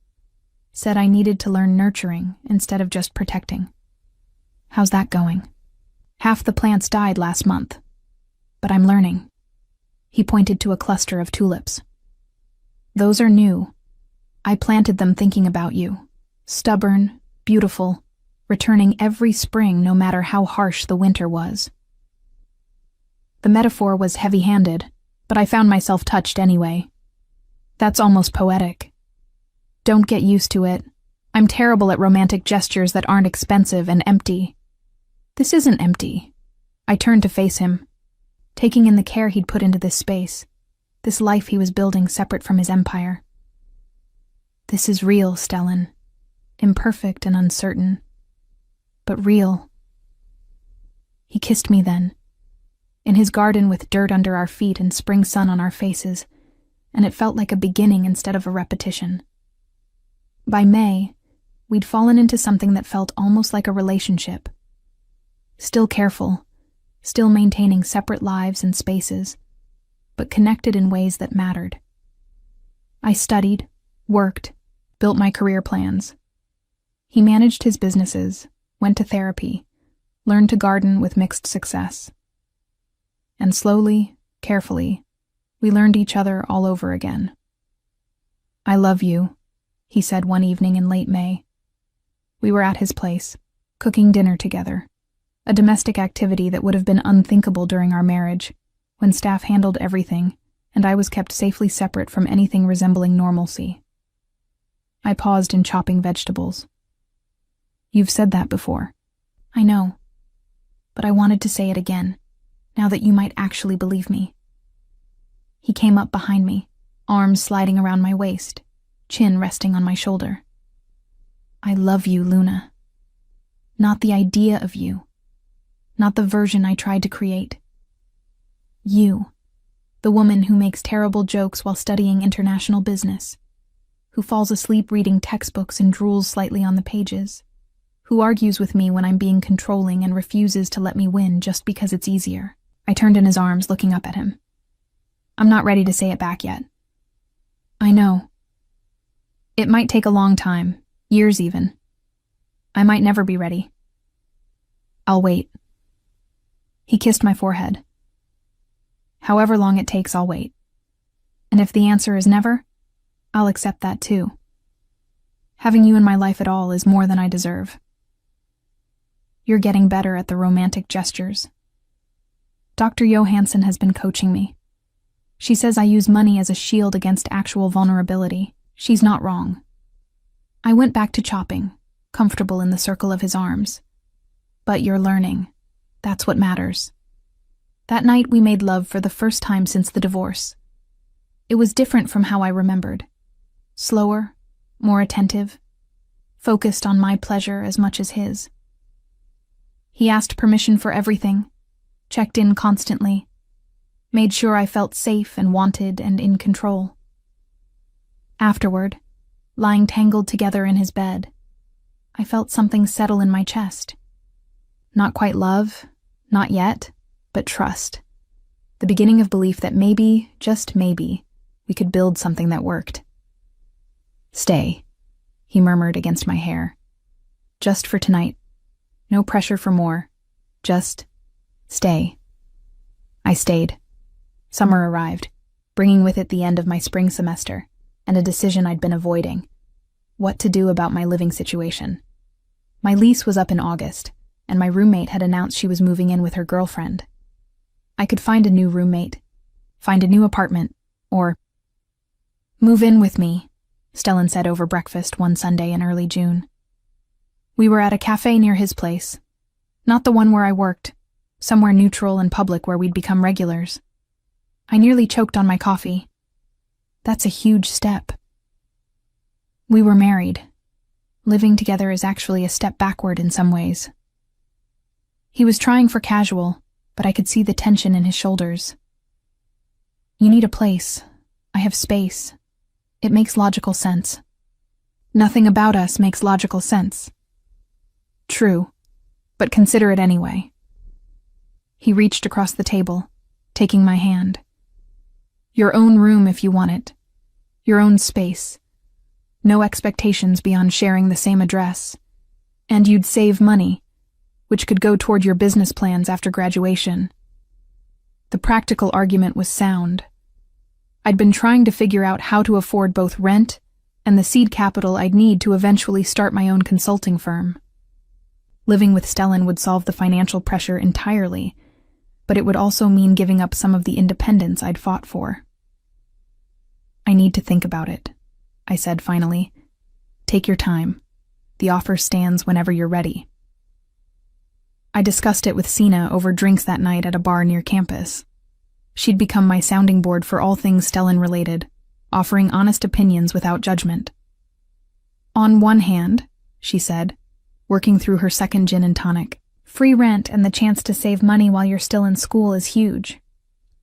Said I needed to learn nurturing instead of just protecting. How's that going? Half the plants died last month. But I'm learning. He pointed to a cluster of tulips. Those are new. I planted them thinking about you. Stubborn, beautiful, returning every spring no matter how harsh the winter was. The metaphor was heavy-handed, but I found myself touched anyway. That's almost poetic. Don't get used to it. I'm terrible at romantic gestures that aren't expensive and empty. This isn't empty. I turned to face him, taking in the care he'd put into this space, this life he was building separate from his empire. This is real, Stellan. Imperfect and uncertain, but real. He kissed me then, in his garden with dirt under our feet and spring sun on our faces, and it felt like a beginning instead of a repetition. By May, we'd fallen into something that felt almost like a relationship. Still careful, still maintaining separate lives and spaces, but connected in ways that mattered. I studied, worked, built my career plans. He managed his businesses, went to therapy, learned to garden with mixed success. And slowly, carefully, we learned each other all over again. I love you, he said one evening in late May. We were at his place, cooking dinner together, a domestic activity that would have been unthinkable during our marriage, when staff handled everything and I was kept safely separate from anything resembling normalcy. I paused in chopping vegetables. You've said that before. I know, but I wanted to say it again, now that you might actually believe me. He came up behind me, arms sliding around my waist, chin resting on my shoulder. I love you, Luna. Not the idea of you. Not the version I tried to create. You, the woman who makes terrible jokes while studying international business, who falls asleep reading textbooks and drools slightly on the pages, who argues with me when I'm being controlling and refuses to let me win just because it's easier. I turned in his arms, looking up at him. I'm not ready to say it back yet. I know. It might take a long time, years even. I might never be ready. I'll wait. He kissed my forehead. However long it takes, I'll wait. And if the answer is never, I'll accept that too. Having you in my life at all is more than I deserve. You're getting better at the romantic gestures. Dr. Johansson has been coaching me. She says I use money as a shield against actual vulnerability. She's not wrong. I went back to chopping, comfortable in the circle of his arms. But you're learning. That's what matters. That night we made love for the first time since the divorce. It was different from how I remembered. Slower, more attentive, focused on my pleasure as much as his. He asked permission for everything, checked in constantly, made sure I felt safe and wanted and in control. Afterward, lying tangled together in his bed, I felt something settle in my chest. Not quite love, not yet, but trust. The beginning of belief that maybe, just maybe, we could build something that worked. Stay, he murmured against my hair. Just for tonight. No pressure for more. Just stay. I stayed. Summer arrived, bringing with it the end of my spring semester, and a decision I'd been avoiding. What to do about my living situation. My lease was up in August, and my roommate had announced she was moving in with her girlfriend. I could find a new roommate, find a new apartment, or move in with me, Stellan said over breakfast one Sunday in early June. We were at a cafe near his place. Not the one where I worked, somewhere neutral and public where we'd become regulars. I nearly choked on my coffee. That's a huge step. We were married. Living together is actually a step backward in some ways. He was trying for casual, but I could see the tension in his shoulders. You need a place. I have space. It makes logical sense. Nothing about us makes logical sense. True, but consider it anyway. He reached across the table, taking my hand. Your own room if you want it. Your own space. No expectations beyond sharing the same address. And you'd save money, which could go toward your business plans after graduation. The practical argument was sound. I'd been trying to figure out how to afford both rent and the seed capital I'd need to eventually start my own consulting firm. Living with Stellan would solve the financial pressure entirely, but it would also mean giving up some of the independence I'd fought for. I need to think about it, I said finally. Take your time. The offer stands whenever you're ready. I discussed it with Sina over drinks that night at a bar near campus. She'd become my sounding board for all things Stellan-related, offering honest opinions without judgment. On one hand, she said, working through her second gin and tonic, free rent and the chance to save money while you're still in school is huge.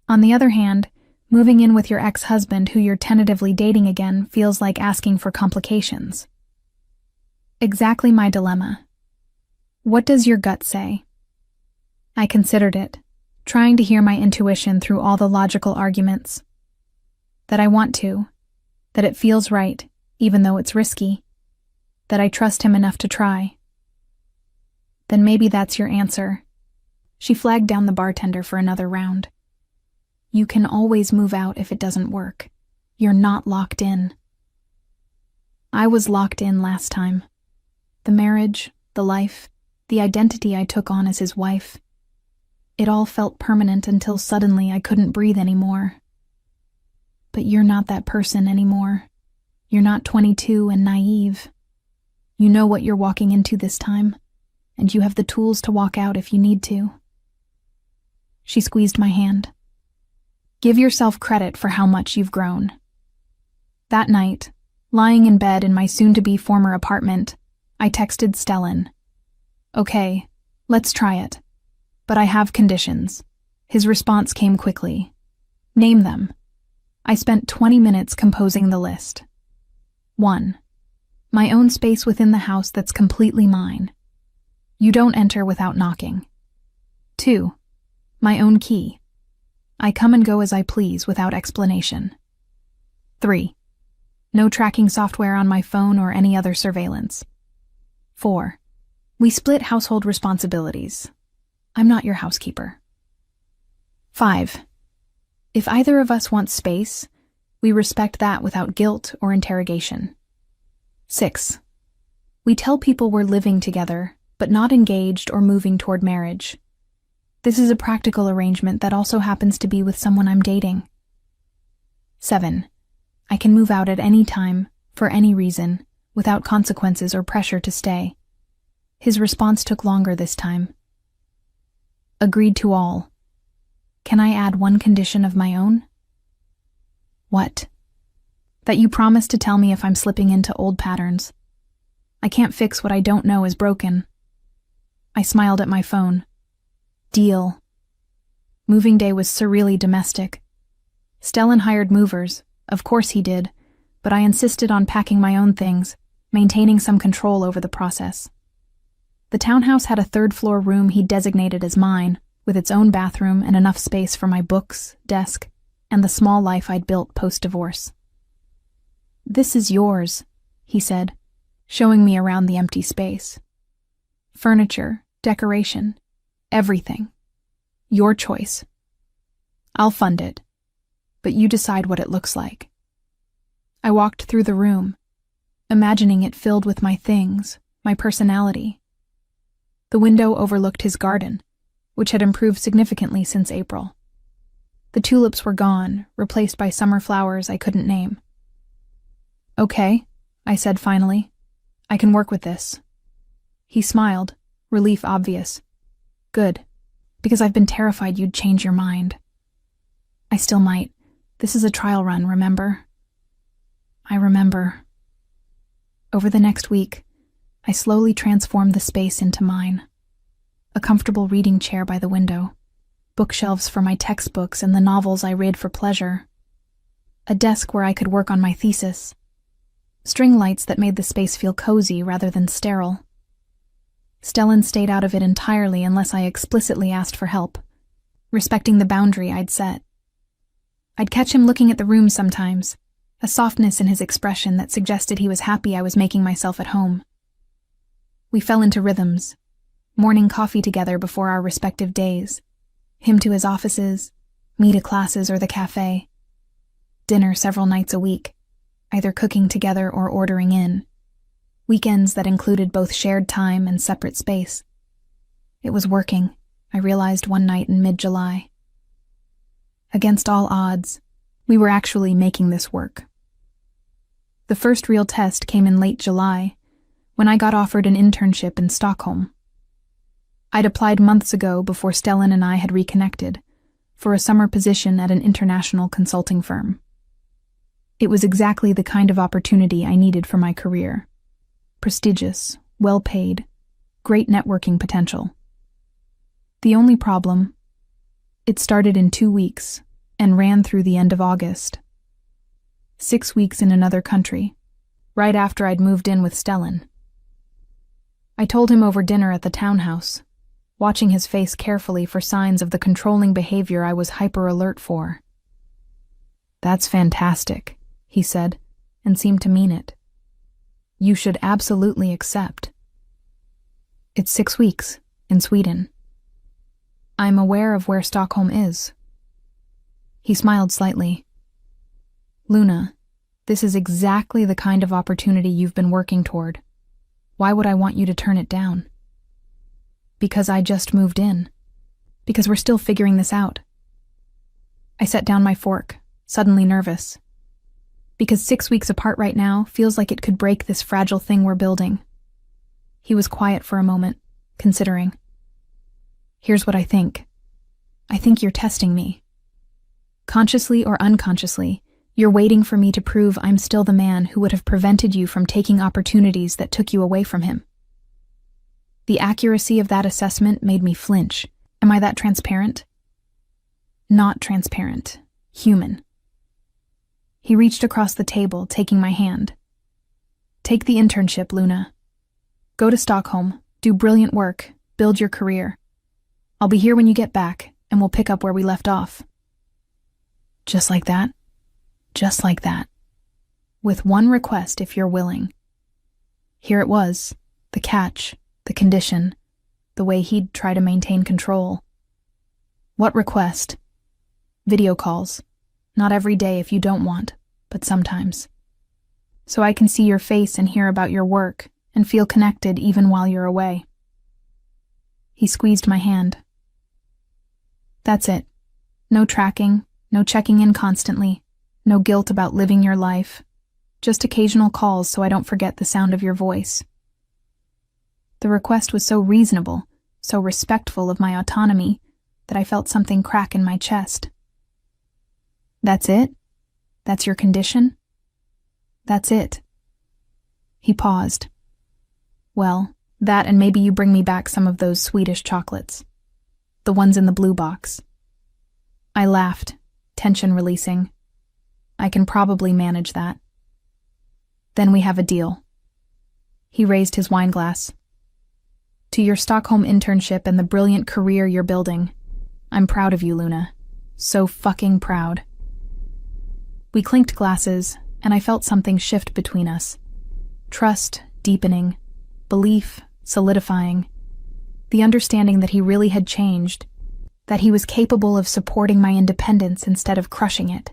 On the other hand, moving in with your ex-husband who you're tentatively dating again feels like asking for complications. Exactly my dilemma. What does your gut say? I considered it, trying to hear my intuition through all the logical arguments. That I want to, that it feels right, even though it's risky, that I trust him enough to try. Then maybe that's your answer. She flagged down the bartender for another round. You can always move out if it doesn't work. You're not locked in. I was locked in last time. The marriage, the life, the identity I took on as his wife. It all felt permanent until suddenly I couldn't breathe anymore. But you're not that person anymore. You're not 22 and naive. You know what you're walking into this time, and you have the tools to walk out if you need to. She squeezed my hand. Give yourself credit for how much you've grown. That night, lying in bed in my soon-to-be former apartment, I texted Stellan. Okay, let's try it. But I have conditions. His response came quickly. Name them. I spent 20 minutes composing the list. 1. My own space within the house that's completely mine. You don't enter without knocking. 2. My own key. I come and go as I please without explanation. 3. No tracking software on my phone or any other surveillance. 4. We split household responsibilities. I'm not your housekeeper. 5. If either of us wants space, We respect that without guilt or interrogation. 6. We tell people we're living together, but not engaged or moving toward marriage. This is a practical arrangement that also happens to be with someone I'm dating. 7. I can move out at any time, for any reason, without consequences or pressure to stay. His response took longer this time. Agreed to all. Can I add one condition of my own? What? That you promise to tell me if I'm slipping into old patterns. I can't fix what I don't know is broken. I smiled at my phone. Deal. Moving day was surreally domestic. Stellan hired movers, of course he did, but I insisted on packing my own things, maintaining some control over the process. The townhouse had a third-floor room he designated as mine, with its own bathroom and enough space for my books, desk, and the small life I'd built post-divorce. This is yours, he said, showing me around the empty space. Furniture, decoration, everything. Your choice. I'll fund it, but you decide what it looks like. I walked through the room, imagining it filled with my things, my personality. The window overlooked his garden, which had improved significantly since April. The tulips were gone, replaced by summer flowers I couldn't name. Okay, I said finally. I can work with this. He smiled, relief obvious. Good, because I've been terrified you'd change your mind. I still might. This is a trial run, remember? I remember. Over the next week, I slowly transformed the space into mine. A comfortable reading chair by the window, bookshelves for my textbooks and the novels I read for pleasure, a desk where I could work on my thesis, string lights that made the space feel cozy rather than sterile. Stellan stayed out of it entirely unless I explicitly asked for help, respecting the boundary I'd set. I'd catch him looking at the room sometimes, a softness in his expression that suggested he was happy I was making myself at home. We fell into rhythms, morning coffee together before our respective days, him to his offices, me to classes or the cafe, dinner several nights a week, either cooking together or ordering in, weekends that included both shared time and separate space. It was working, I realized one night in mid-July. Against all odds, we were actually making this work. The first real test came in late July, when I got offered an internship in Stockholm. I'd applied months ago before Stellan and I had reconnected, for a summer position at an international consulting firm. It was exactly the kind of opportunity I needed for my career. Prestigious, well-paid, great networking potential. The only problem? It started in 2 weeks and ran through the end of August. 6 weeks in another country, right after I'd moved in with Stellan. I told him over dinner at the townhouse, watching his face carefully for signs of the controlling behavior I was hyper-alert for. That's fantastic, he said, and seemed to mean it. You should absolutely accept. It's 6 weeks, in Sweden. I'm aware of where Stockholm is. He smiled slightly. Luna, this is exactly the kind of opportunity you've been working toward. Why would I want you to turn it down? Because I just moved in. Because we're still figuring this out. I set down my fork, suddenly nervous. Because 6 weeks apart right now feels like it could break this fragile thing we're building. He was quiet for a moment, considering. Here's what I think. I think you're testing me. Consciously or unconsciously, you're waiting for me to prove I'm still the man who would have prevented you from taking opportunities that took you away from him. The accuracy of that assessment made me flinch. Am I that transparent? Not transparent. Human. He reached across the table, taking my hand. Take the internship, Luna. Go to Stockholm, do brilliant work, build your career. I'll be here when you get back, and we'll pick up where we left off. Just like that? Just like that. With one request if you're willing. Here it was, the catch, the condition, the way he'd try to maintain control. What request? Video calls. Not every day if you don't want. but sometimes. So I can see your face and hear about your work and feel connected even while you're away. He squeezed my hand. That's it. No tracking, no checking in constantly, no guilt about living your life. Just occasional calls so I don't forget the sound of your voice. The request was so reasonable, so respectful of my autonomy, that I felt something crack in my chest. That's it? That's your condition? That's it. He paused. Well, that and maybe you bring me back some of those Swedish chocolates. The ones in the blue box. I laughed, tension releasing. I can probably manage that. Then we have a deal. He raised his wine glass. To your Stockholm internship and the brilliant career you're building. I'm proud of you, Luna. So fucking proud. We clinked glasses, and I felt something shift between us. Trust deepening, belief solidifying, the understanding that he really had changed, that he was capable of supporting my independence instead of crushing it.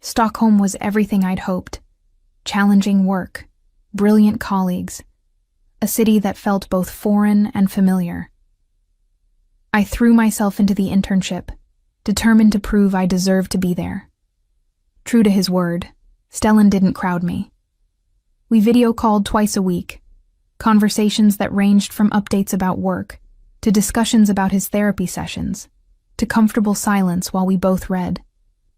Stockholm was everything I'd hoped. Challenging work, brilliant colleagues, a city that felt both foreign and familiar. I threw myself into the internship, determined to prove I deserved to be there. True to his word, Stellan didn't crowd me. We video called twice a week, conversations that ranged from updates about work, to discussions about his therapy sessions, to comfortable silence while we both read,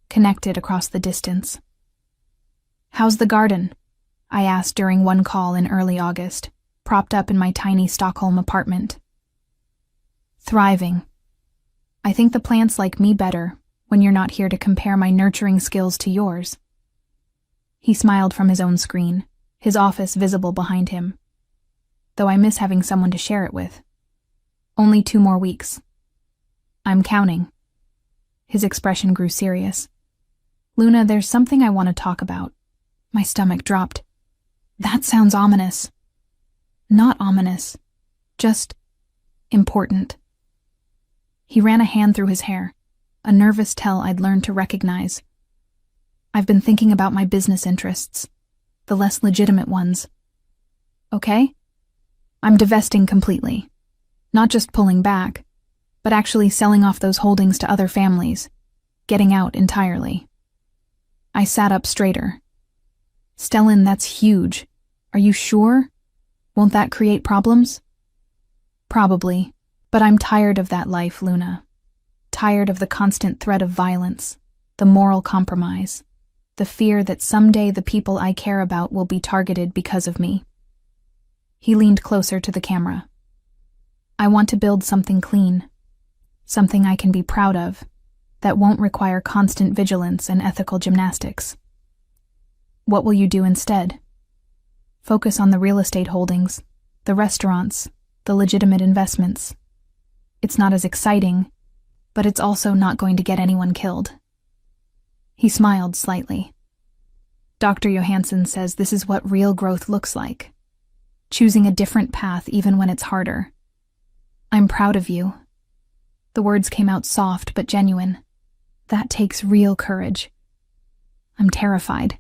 connected across the distance. How's the garden? I asked during one call in early August, propped up in my tiny Stockholm apartment. Thriving. I think the plants like me better when you're not here to compare my nurturing skills to yours. He smiled from his own screen, his office visible behind him. Though I miss having someone to share it with. Only 2 more weeks. I'm counting. His expression grew serious. Luna, there's something I want to talk about. My stomach dropped. That sounds ominous. Not ominous. Just important. He ran a hand through his hair, a nervous tell I'd learned to recognize. I've been thinking about my business interests, the less legitimate ones. Okay? I'm divesting completely. Not just pulling back, but actually selling off those holdings to other families, getting out entirely. I sat up straighter. Stellan, that's huge. Are you sure? Won't that create problems? Probably, but I'm tired of that life, Luna. Tired of the constant threat of violence, the moral compromise, the fear that someday the people I care about will be targeted because of me. He leaned closer to the camera. I want to build something clean, something I can be proud of, that won't require constant vigilance and ethical gymnastics. What will you do instead? Focus on the real estate holdings, the restaurants, the legitimate investments. It's not as exciting, but it's also not going to get anyone killed. He smiled slightly. Dr. Johansson says this is what real growth looks like. Choosing a different path even when it's harder. I'm proud of you. The words came out soft but genuine. That takes real courage. I'm terrified.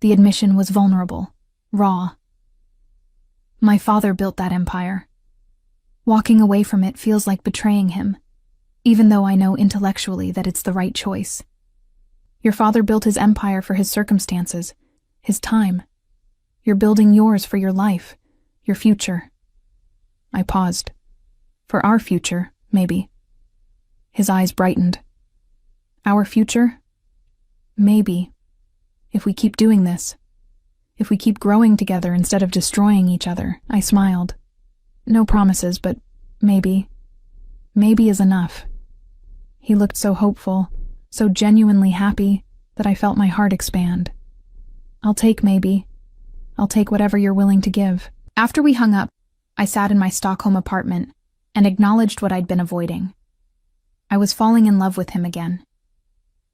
The admission was vulnerable, raw. My father built that empire. Walking away from it feels like betraying him, even though I know intellectually that it's the right choice. Your father built his empire for his circumstances, his time. You're building yours for your life, your future. I paused. For our future, maybe. His eyes brightened. Our future? Maybe. If we keep doing this. If we keep growing together instead of destroying each other. I smiled. No promises, but maybe. Maybe is enough. He looked so hopeful, so genuinely happy, that I felt my heart expand. I'll take maybe. I'll take whatever you're willing to give. After we hung up, I sat in my Stockholm apartment and acknowledged what I'd been avoiding. I was falling in love with him again.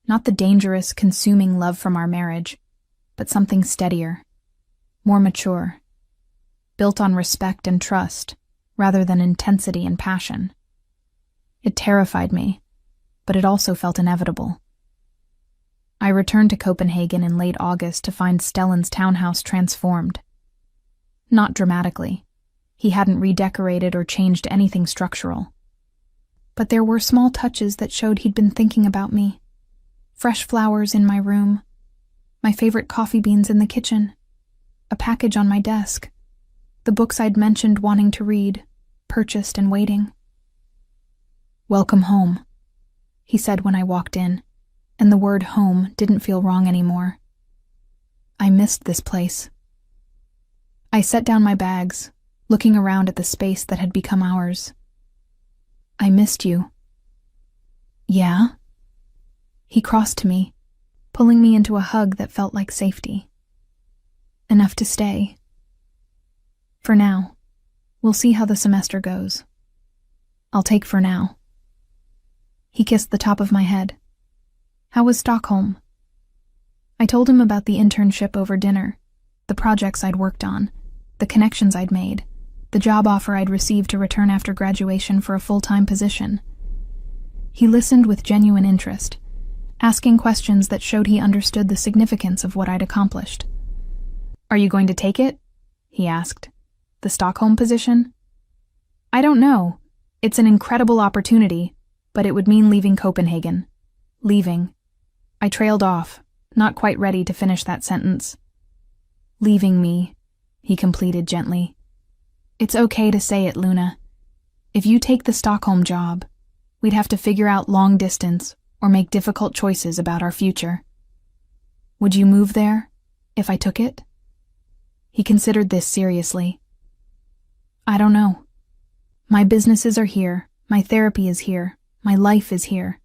Not the dangerous, consuming love from our marriage, but something steadier, more mature, built on respect and trust, rather than intensity and passion. It terrified me, but it also felt inevitable. I returned to Copenhagen in late August to find Stellan's townhouse transformed. Not dramatically. He hadn't redecorated or changed anything structural. But there were small touches that showed he'd been thinking about me. Fresh flowers in my room, my favorite coffee beans in the kitchen, a package on my desk, the books I'd mentioned wanting to read, purchased and waiting. "Welcome home," he said when I walked in, and the word home didn't feel wrong anymore. I missed this place. I set down my bags, looking around at the space that had become ours. "I missed you." "Yeah?" He crossed to me, pulling me into a hug that felt like safety. "Enough to stay. For now. We'll see how the semester goes. I'll take for now." He kissed the top of my head. "How was Stockholm?" I told him about the internship over dinner, the projects I'd worked on, the connections I'd made, the job offer I'd received to return after graduation for a full-time position. He listened with genuine interest, asking questions that showed he understood the significance of what I'd accomplished. "Are you going to take it?" he asked. "The Stockholm position?" "I don't know. It's an incredible opportunity, but it would mean leaving Copenhagen." Leaving. I trailed off, not quite ready to finish that sentence. "Leaving me," he completed gently. "It's okay to say it, Luna. If you take the Stockholm job, we'd have to figure out long distance or make difficult choices about our future. Would you move there, if I took it?" He considered this seriously. "I don't know. My businesses are here, my therapy is here, my life is here.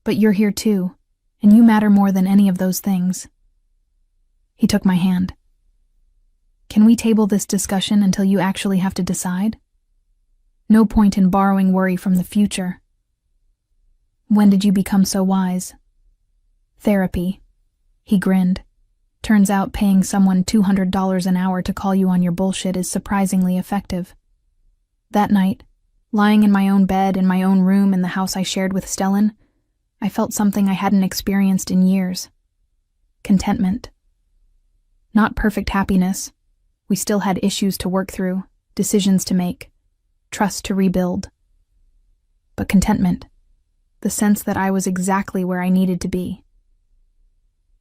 But you're here too, and you matter more than any of those things." He took my hand. "Can we table this discussion until you actually have to decide? No point in borrowing worry from the future." "When did you become so wise?" "Therapy." He grinned. "Turns out paying someone $200 an hour to call you on your bullshit is surprisingly effective." That night, lying in my own bed in my own room in the house I shared with Stellan, I felt something I hadn't experienced in years. Contentment. Not perfect happiness. We still had issues to work through, decisions to make, trust to rebuild. But contentment. The sense that I was exactly where I needed to be.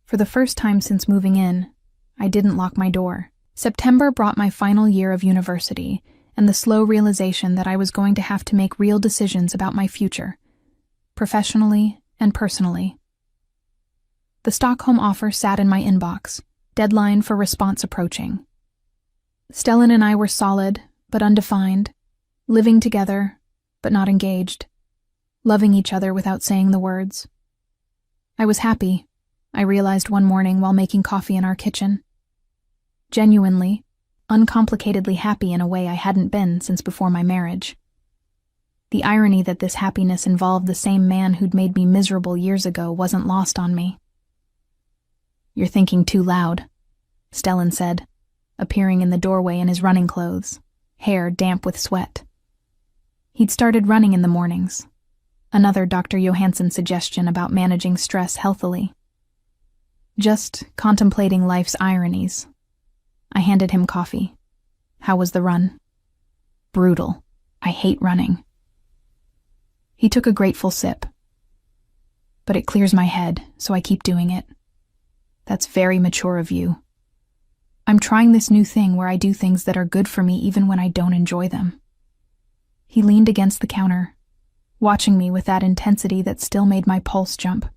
For the first time since moving in, I didn't lock my door. September brought my final year of university and the slow realization that I was going to have to make real decisions about my future, professionally and personally. The Stockholm offer sat in my inbox, deadline for response approaching. Stellan and I were solid, but undefined, living together, but not engaged, loving each other without saying the words. I was happy, I realized one morning while making coffee in our kitchen. Genuinely, uncomplicatedly happy in a way I hadn't been since before my marriage. The irony that this happiness involved the same man who'd made me miserable years ago wasn't lost on me. "You're thinking too loud," Stellan said, appearing in the doorway in his running clothes, hair damp with sweat. He'd started running in the mornings. Another Dr. Johansson suggestion about managing stress healthily. Just contemplating life's ironies. I handed him coffee. "How was the run?" "Brutal. I hate running." He took a grateful sip. "But it clears my head, so I keep doing it." "That's very mature of you." "I'm trying this new thing where I do things that are good for me even when I don't enjoy them." He leaned against the counter, watching me with that intensity that still made my pulse jump.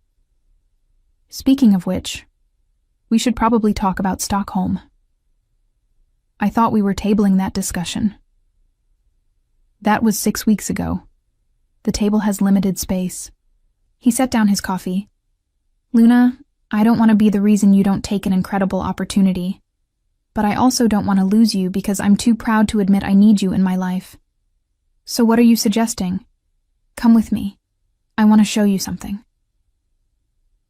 "Speaking of which, we should probably talk about Stockholm." I thought we were tabling that discussion. That was 6 weeks ago. The table has limited space. He set down his coffee. "Luna, I don't want to be the reason you don't take an incredible opportunity, but I also don't want to lose you because I'm too proud to admit I need you in my life. So what are you suggesting? Come with me. I want to show you something."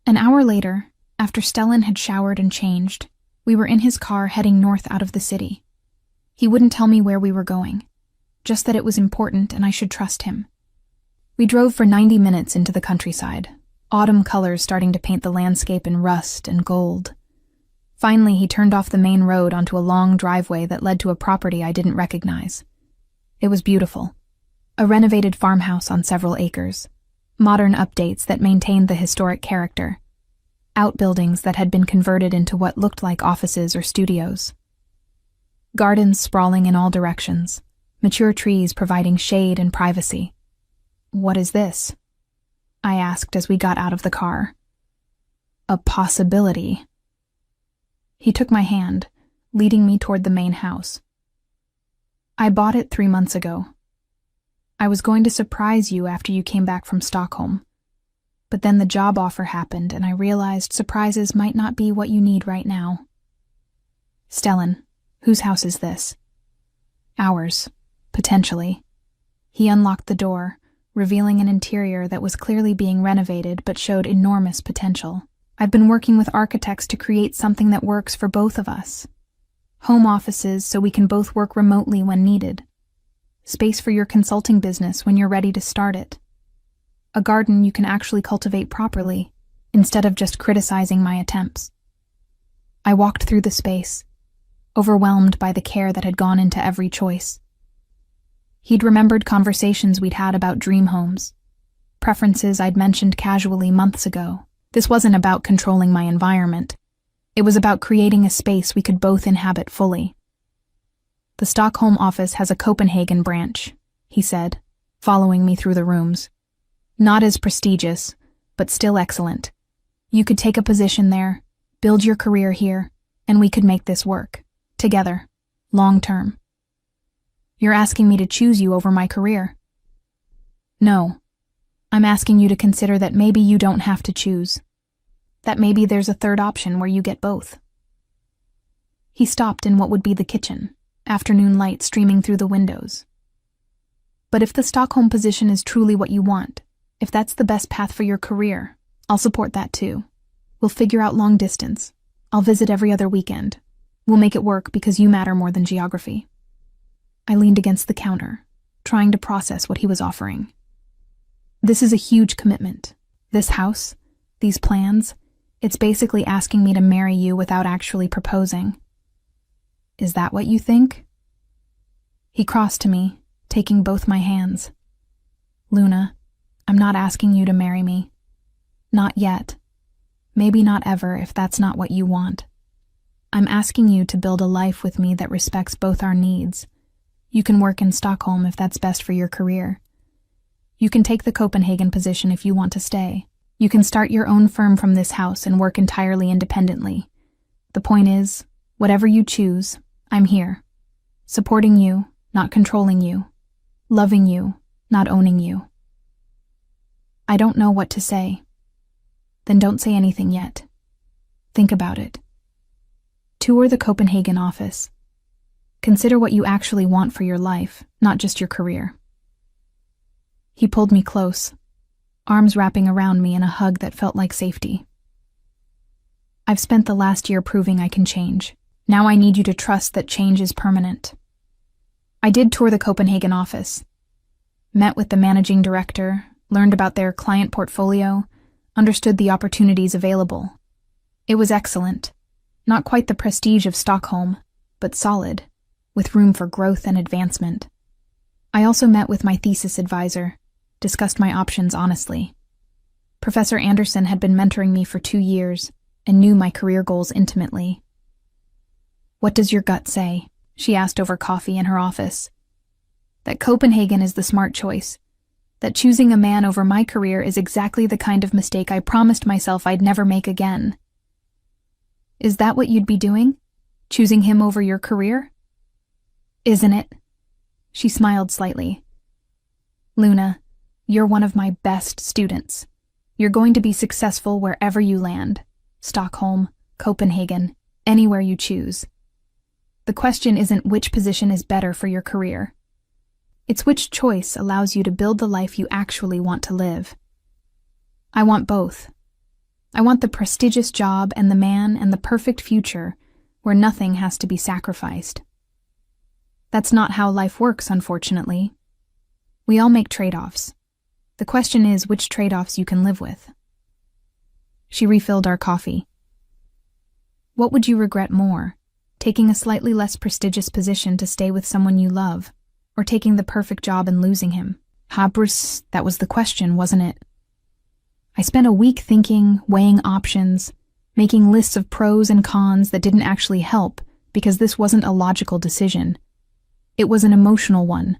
An hour later, after Stellan had showered and changed, we were in his car heading north out of the city. He wouldn't tell me where we were going, just that it was important and I should trust him. We drove for 90 minutes into the countryside, autumn colors starting to paint the landscape in rust and gold. Finally, he turned off the main road onto a long driveway that led to a property I didn't recognize. It was beautiful. A renovated farmhouse on several acres. Modern updates that maintained the historic character. Outbuildings that had been converted into what looked like offices or studios. Gardens sprawling in all directions. Mature trees providing shade and privacy. "What is this?" I asked as we got out of the car. "A possibility." He took my hand, leading me toward the main house. "I bought it 3 months ago. I was going to surprise you after you came back from Stockholm. But then the job offer happened and I realized surprises might not be what you need right now." "Stellan, whose house is this?" "Ours, potentially." He unlocked the door, revealing an interior that was clearly being renovated but showed enormous potential. "I've been working with architects to create something that works for both of us. Home offices so we can both work remotely when needed. Space for your consulting business when you're ready to start it. A garden you can actually cultivate properly, instead of just criticizing my attempts." I walked through the space, overwhelmed by the care that had gone into every choice. He'd remembered conversations we'd had about dream homes, preferences I'd mentioned casually months ago. This wasn't about controlling my environment. It was about creating a space we could both inhabit fully. "The Stockholm office has a Copenhagen branch," he said, following me through the rooms. "Not as prestigious, but still excellent. You could take a position there, build your career here, and we could make this work. Together. Long term." "You're asking me to choose you over my career?" "No. I'm asking you to consider that maybe you don't have to choose. That maybe there's a third option where you get both." He stopped in what would be the kitchen, afternoon light streaming through the windows. "But if the Stockholm position is truly what you want, if that's the best path for your career, I'll support that too. We'll figure out long distance. I'll visit every other weekend. We'll make it work because you matter more than geography." I leaned against the counter, trying to process what he was offering. "This is a huge commitment. This house, these plans, it's basically asking me to marry you without actually proposing." "Is that what you think?" He crossed to me, taking both my hands. "Luna, I'm not asking you to marry me. Not yet. Maybe not ever if that's not what you want. I'm asking you to build a life with me that respects both our needs. You can work in Stockholm if that's best for your career. You can take the Copenhagen position if you want to stay. You can start your own firm from this house and work entirely independently. The point is, whatever you choose, I'm here. Supporting you, not controlling you. Loving you, not owning you." I don't know what to say. "Then don't say anything yet. Think about it. Tour the Copenhagen office. Consider what you actually want for your life, not just your career." He pulled me close, arms wrapping around me in a hug that felt like safety. "I've spent the last year proving I can change. Now I need you to trust that change is permanent." I did tour the Copenhagen office. Met with the managing director, learned about their client portfolio, understood the opportunities available. It was excellent. Not quite the prestige of Stockholm, but solid, with room for growth and advancement. I also met with my thesis advisor, discussed my options honestly. Professor Anderson had been mentoring me for 2 years and knew my career goals intimately. "What does your gut say?" she asked over coffee in her office. "That Copenhagen is the smart choice. That choosing a man over my career is exactly the kind of mistake I promised myself I'd never make again." "Is that what you'd be doing? Choosing him over your career?" "Isn't it?" She smiled slightly. "Luna, you're one of my best students. You're going to be successful wherever you land. Stockholm, Copenhagen, anywhere you choose. The question isn't which position is better for your career. It's which choice allows you to build the life you actually want to live. I want both. I want the prestigious job and the man and the perfect future where nothing has to be sacrificed. That's not how life works, unfortunately. We all make trade-offs. The question is which trade-offs you can live with." She refilled our coffee. What would you regret more? Taking a slightly less prestigious position to stay with someone you love, or taking the perfect job and losing him? Bruce, that was the question, wasn't it? I spent a week thinking, weighing options, making lists of pros and cons that didn't actually help because this wasn't a logical decision. It was an emotional one,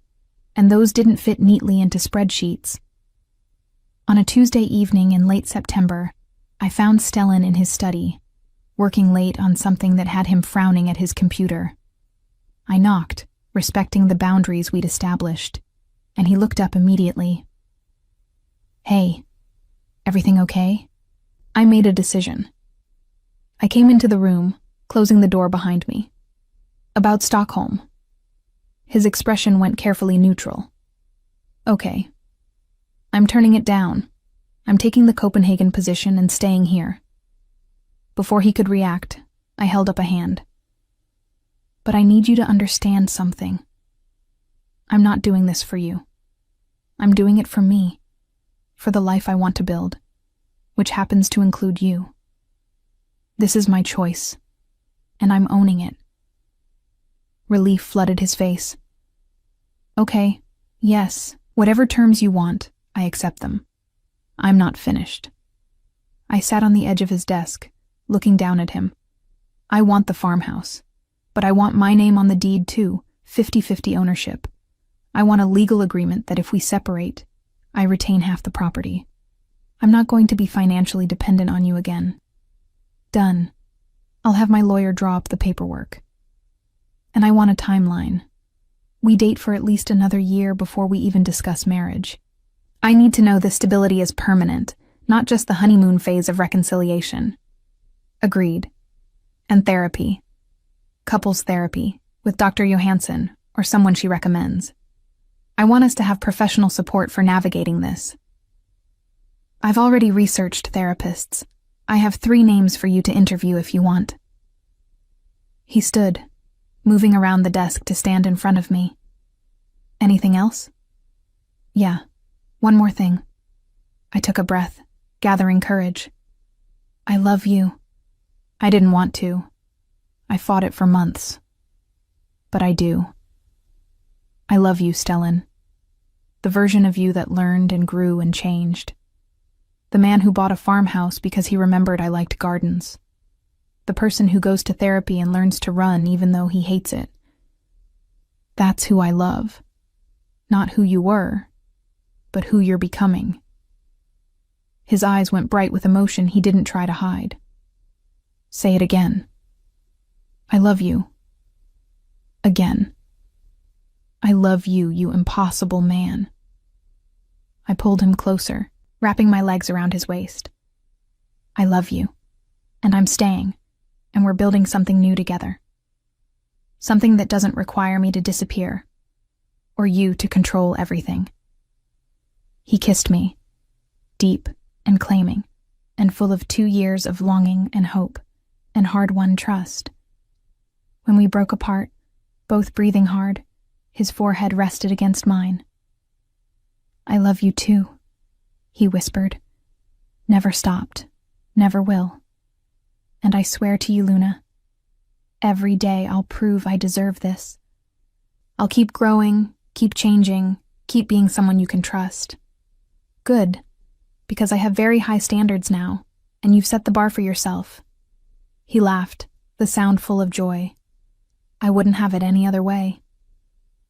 and those didn't fit neatly into spreadsheets. On a Tuesday evening in late September, I found Stellan in his study, working late on something that had him frowning at his computer. I knocked, respecting the boundaries we'd established, and he looked up immediately. Hey, everything okay? I made a decision. I came into the room, closing the door behind me. About Stockholm. His expression went carefully neutral. Okay. I'm turning it down. I'm taking the Copenhagen position and staying here. Before he could react, I held up a hand. But I need you to understand something. I'm not doing this for you. I'm doing it for me, for the life I want to build, which happens to include you. This is my choice, and I'm owning it. Relief flooded his face. Okay, yes, whatever terms you want, I accept them. I'm not finished. I sat on the edge of his desk, looking down at him. I want the farmhouse, but I want my name on the deed too, 50-50 ownership. I want a legal agreement that if we separate, I retain half the property. I'm not going to be financially dependent on you again. Done. I'll have my lawyer draw up the paperwork. And I want a timeline. We date for at least another year before we even discuss marriage. I need to know the stability is permanent, not just the honeymoon phase of reconciliation. Agreed. And therapy. Couples therapy, with Dr. Johansson, or someone she recommends. I want us to have professional support for navigating this. I've already researched therapists. I have 3 names for you to interview if you want. He stood, moving around the desk to stand in front of me. Anything else? Yeah, one more thing. I took a breath, gathering courage. I love you. I didn't want to. I fought it for months. But I do. I love you, Stellan. The version of you that learned and grew and changed. The man who bought a farmhouse because he remembered I liked gardens. The person who goes to therapy and learns to run even though he hates it. That's who I love. Not who you were, but who you're becoming. His eyes went bright with emotion he didn't try to hide. Say it again. I love you. Again. I love you, you impossible man. I pulled him closer, wrapping my legs around his waist. I love you, and I'm staying, and we're building something new together. Something that doesn't require me to disappear, or you to control everything. He kissed me, deep and claiming, and full of 2 years of longing and hope, and hard-won trust. When we broke apart, both breathing hard, his forehead rested against mine. I love you too, he whispered. Never stopped, never will. And I swear to you, Luna, every day I'll prove I deserve this. I'll keep growing, keep changing, keep being someone you can trust. Good, because I have very high standards now, and you've set the bar for yourself. He laughed, the sound full of joy. I wouldn't have it any other way.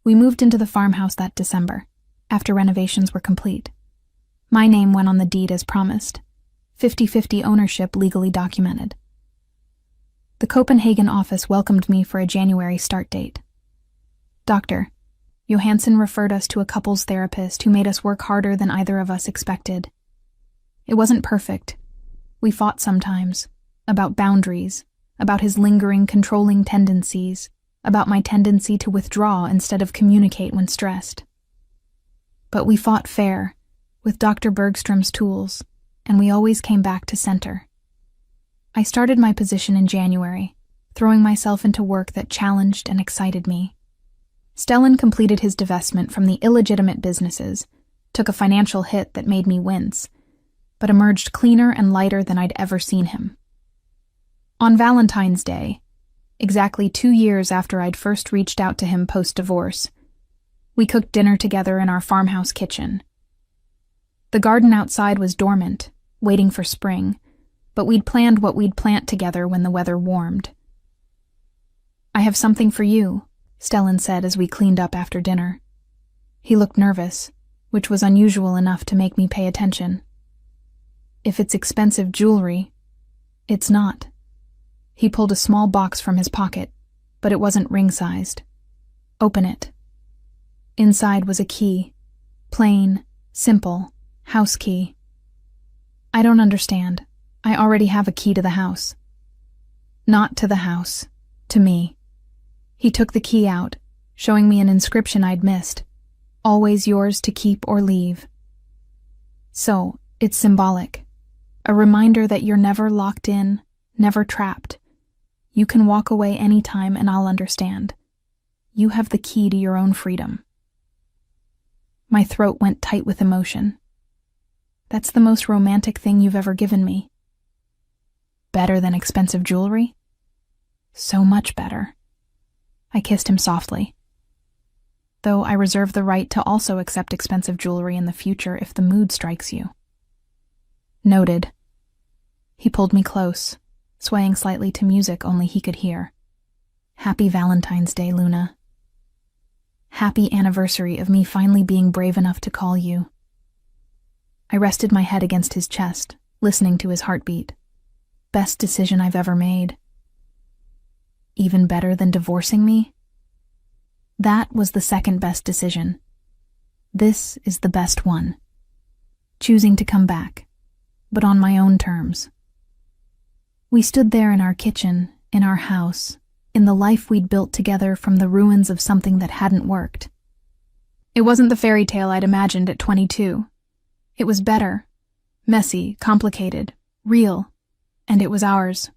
We moved into the farmhouse that December, after renovations were complete. My name went on the deed as promised, 50-50 ownership legally documented. The Copenhagen office welcomed me for a January start date. Dr. Johansson referred us to a couples therapist who made us work harder than either of us expected. It wasn't perfect. We fought sometimes, about boundaries, about his lingering, controlling tendencies, about my tendency to withdraw instead of communicate when stressed. But we fought fair, with Dr. Bergstrom's tools, and we always came back to center. I started my position in January, throwing myself into work that challenged and excited me. Stellan completed his divestment from the illegitimate businesses, took a financial hit that made me wince, but emerged cleaner and lighter than I'd ever seen him. On Valentine's Day, exactly 2 years after I'd first reached out to him post-divorce, we cooked dinner together in our farmhouse kitchen. The garden outside was dormant, waiting for spring, but we'd planned what we'd plant together when the weather warmed. "I have something for you," Stellan said as we cleaned up after dinner. He looked nervous, which was unusual enough to make me pay attention. "If it's expensive jewelry, it's not." He pulled a small box from his pocket, but it wasn't ring-sized. "Open it." Inside was a key. Plain, simple, house key. "I don't understand. I already have a key to the house." "Not to the house. To me." He took the key out, showing me an inscription I'd missed. "Always yours to keep or leave." So, it's symbolic. A reminder that you're never locked in, never trapped. You can walk away anytime and I'll understand. You have the key to your own freedom. My throat went tight with emotion. "That's the most romantic thing you've ever given me." "Better than expensive jewelry?" "So much better." I kissed him softly. "Though I reserve the right to also accept expensive jewelry in the future if the mood strikes you." "Noted." He pulled me close, swaying slightly to music only he could hear. "Happy Valentine's Day, Luna. Happy anniversary of me finally being brave enough to call you." I rested my head against his chest, listening to his heartbeat. "Best decision I've ever made." "Even better than divorcing me?" "That was the second best decision. This is the best one. Choosing to come back, but on my own terms." We stood there in our kitchen, in our house, in the life we'd built together from the ruins of something that hadn't worked. It wasn't the fairy tale I'd imagined at 22. It was better, messy, complicated, real, and it was ours.